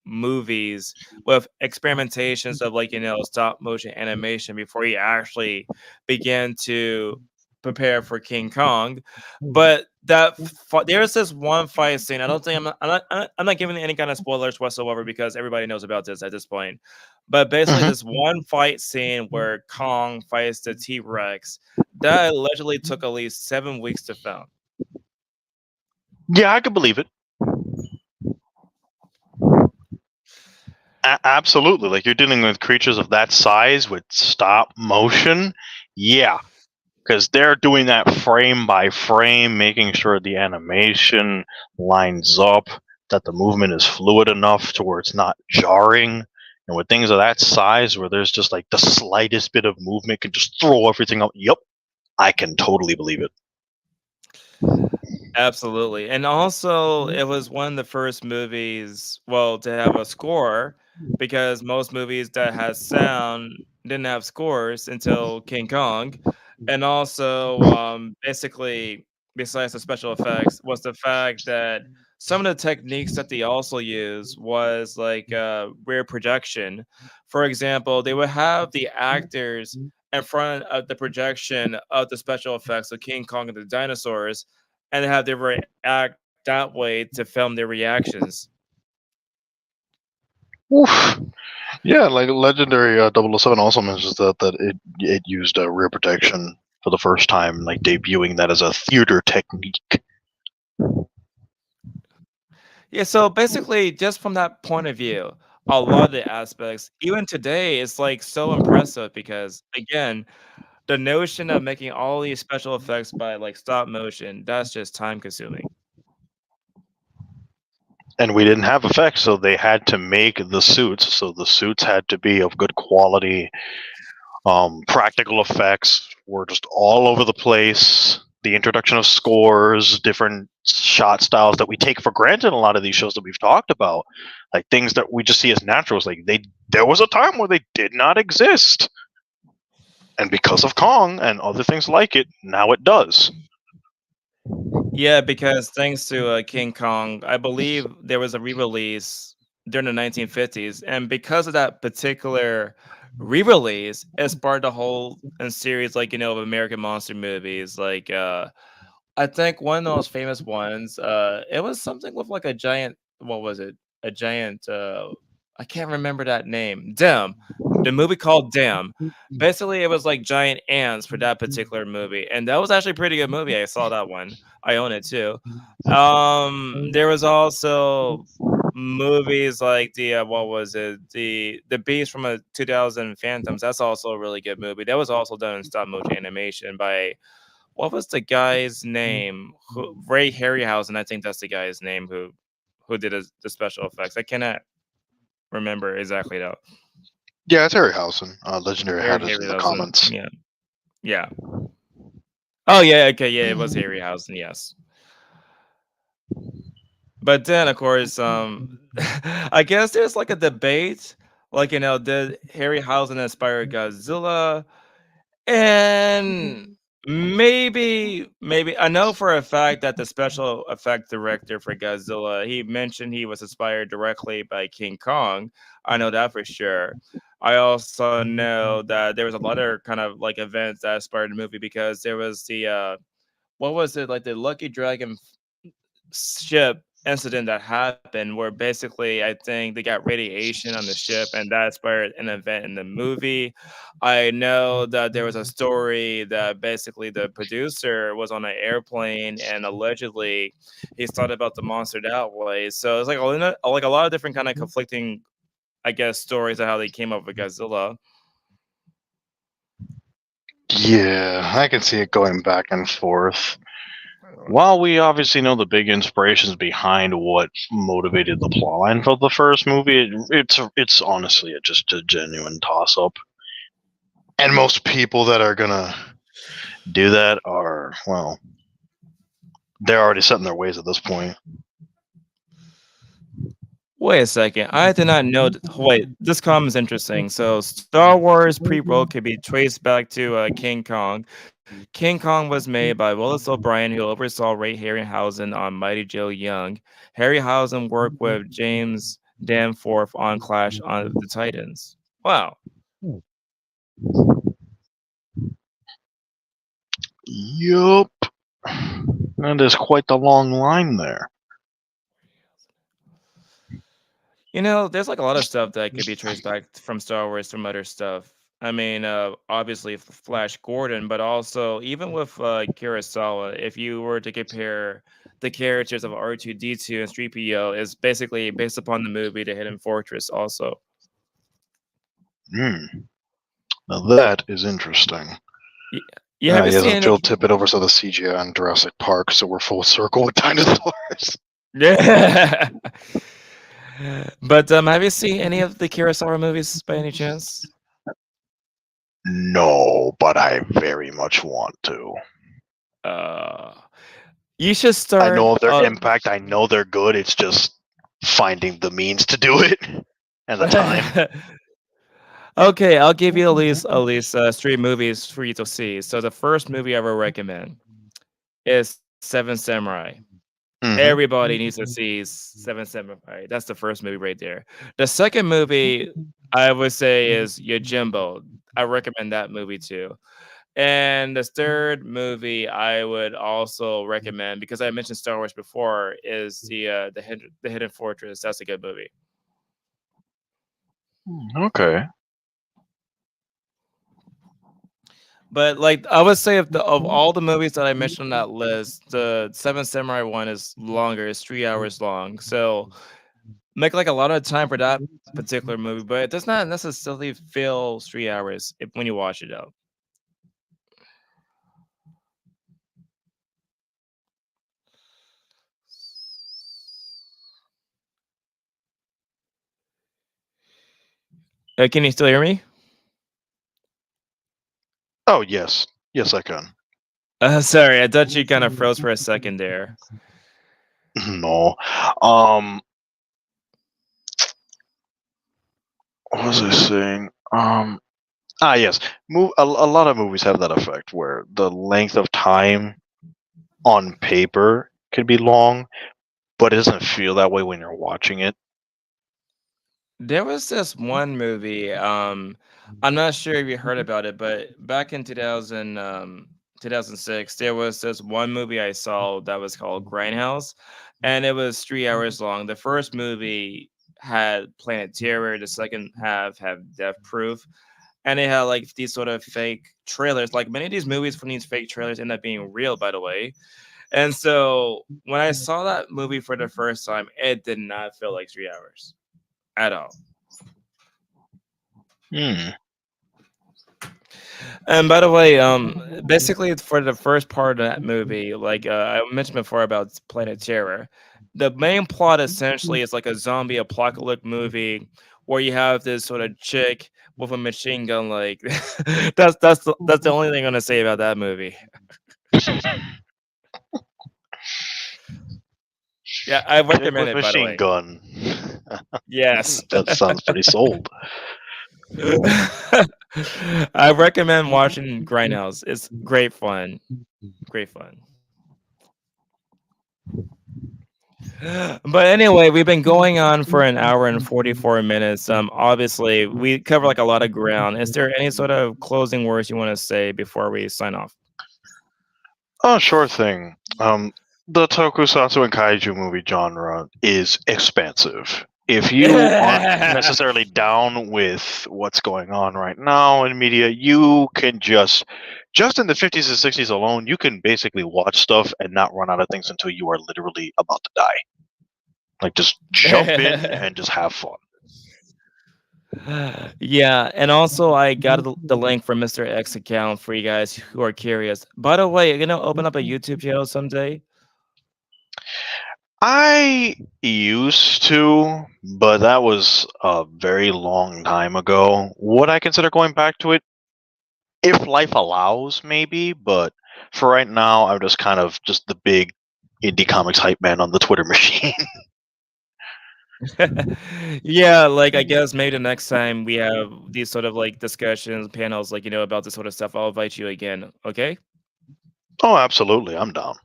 movies with experimentations of like stop motion animation before he actually began to prepare for King Kong. But there's this one fight scene. I don't think I'm not giving any kind of spoilers whatsoever because everybody knows about this at this point. But basically, Mhm. this one fight scene where Kong fights the T Rex that allegedly took at least 7 weeks to film. Yeah, I could believe it. Absolutely. Like you're dealing with creatures of that size with stop motion. Yeah, because they're doing that frame by frame, making sure the animation lines up, that the movement is fluid enough to where it's not jarring. And with things of that size, where there's just like the slightest bit of movement can just throw everything out. Yep, I can totally believe it. Absolutely. And also, it was one of the first movies, well, to have a score because most movies that has sound didn't have scores until King Kong. And also, basically, besides the special effects, was the fact that some of the techniques that they also used was like rear projection. For example, they would have the actors in front of the projection of the special effects of King Kong and the dinosaurs and have them react that way to film their reactions. Oof. Yeah, like Legendary 007 also mentions that it used rear protection for the first time, like debuting that as a theater technique. Yeah, so basically, just from that point of view, a lot of the aspects, even today, is like so impressive because again, the notion of making all these special effects by like stop motion, that's just time consuming. And we didn't have effects, so they had to make the suits. So the suits had to be of good quality. Practical effects were just all over the place. The introduction of scores, different shot styles that we take for granted in a lot of these shows that we've talked about, like things that we just see as naturals. Like there was a time where they did not exist, and because of Kong and other things like it, now it does. Yeah, because thanks to King Kong, I believe there was a re-release during the 1950s, and because of that particular re-release, it sparked a whole series like of American monster movies. Like I think one of the most famous ones, it was something with like a giant. What was it? A giant. I can't remember that name. Dem. The movie called Dem. Basically, it was like giant ants for that particular movie, and that was actually a pretty good movie. I saw that one. I own it too. There was also movies like the what was it? The Beast from a 2000 Phantoms. That's also a really good movie. That was also done in stop motion animation by what was the guy's name? Ray Harryhausen, I think that's the guy's name who did the special effects. I cannot remember exactly though. Yeah, it's Harryhausen. Legendary had it in the Harryhausen. comments. Yeah, yeah. Oh yeah, okay, yeah, it was Harryhausen. Yes, but then of course, I guess there's like a debate, like did Harryhausen inspire Godzilla? And maybe I know for a fact that the special effect director for Godzilla, he mentioned he was inspired directly by King Kong. I know that for sure. I also know that there was a lot of kind of like events that inspired the movie because there was the what was it, like the Lucky Dragon ship incident that happened where basically I think they got radiation on the ship and that inspired an event in the movie. I know that there was a story that basically the producer was on an airplane and allegedly he's thought about the monster that way. So it's like a lot of different kind of conflicting, I guess, stories of how they came up with Godzilla. Yeah, I can see it going back and forth. While we obviously know the big inspirations behind what motivated the plotline for the first movie, it's honestly just a genuine toss up. And most people that are gonna do that are, well, they're already set in their ways at this point. Wait a second. I did not know. Wait, this comment is interesting. So, Star Wars prequel could be traced back to King Kong. King Kong was made by Willis O'Brien, who oversaw Ray Harryhausen on Mighty Joe Young. Harryhausen worked with James Danforth on Clash on the Titans. Wow. Yup. That is quite the long line there. There's like a lot of stuff that could be traced back from Star Wars from other stuff. I mean, obviously Flash Gordon, but also even with Kurosawa, if you were to compare the characters of R2D2 and 3PO, is basically based upon the movie The Hidden Fortress. Also, Hmm. Now that is interesting. Y- yeah. Have you Yes, seen and any? Phil Tippett oversaw the CGI on Jurassic Park, so we're full circle with dinosaurs. Yeah. But have you seen any of the Kurosawa movies by any chance? No, but I very much want to. Uh, you should I start. know of their impact. I know they're good. It's just finding the means to do it and the time. Okay, I'll give you at least 3 movies for you to see. So the first movie I will recommend is Seven Samurai. Hmm. Everybody needs to see Seven Samurai. That's the first movie right there. The second movie I would say is Yojimbo. I recommend that movie too. And the third movie I would also recommend because I mentioned Star Wars before is the Hidden Fortress. That's a good movie. Okay. But like I would say of all the movies that I mentioned on that list, the Seven Samurai one is longer. It's 3 hours long. So make like a lot of time for that particular movie, but it does not necessarily feel 3 hours when you watch it out. Can you still hear me? Oh yes, yes I can. Sorry, I thought you kind of froze for a second there. No. Um. What was I saying? Yes. A lot of movies have that effect where the length of time on paper could be long, but it doesn't feel that way when you're watching it. There was this one movie. I'm not sure if you heard about it, but back in 2006, there was this one movie I saw that was called Grindhouse, and it was 3 hours long. The first movie had Planet Terror, the second half had Death Proof, and it had like these sort of fake trailers. Like many of these movies from these fake trailers end up being real, by the way. And so when I saw that movie for the first time, it did not feel like 3 hours at all. Hmm. And by the way, basically for the first part of that movie, like I mentioned before about Planet Terror, the main plot essentially is like a zombie apocalypse movie where you have this sort of chick with a machine gun. Like that's the only thing I'm gonna say about that movie. Yeah, I Pick recommend with it. By the machine way, gun. yes. That sounds pretty sold. I recommend watching Grindhouse. It's great fun. Great fun. But anyway, we've been going on for an hour and 44 minutes. Obviously, we cover like a lot of ground. Is there any sort of closing words you want to say before we sign off? Oh, sure thing. The Tokusatsu and Kaiju movie genre is expansive. If you aren't necessarily down with what's going on right now in media, you can just in the 50s and 60s alone, you can basically watch stuff and not run out of things until you are literally about to die. Like just jump in and just have fun. Yeah, and also I got the link for Mr. X account for you guys who are curious. By the way, you're gonna open up a YouTube channel someday? I used to, but that was a very long time ago. Would I consider going back to it? If life allows, maybe, but for right now, I'm just kind of just the big indie comics hype man on the Twitter machine. Yeah, like I guess maybe the next time we have these sort of like discussions, panels, like about this sort of stuff, I'll invite you again. Okay? Oh, absolutely, I'm down.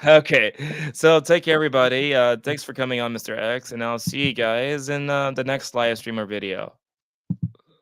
Okay. So take care, everybody. Thanks for coming on, Mr. X, and I'll see you guys in the next live stream or video.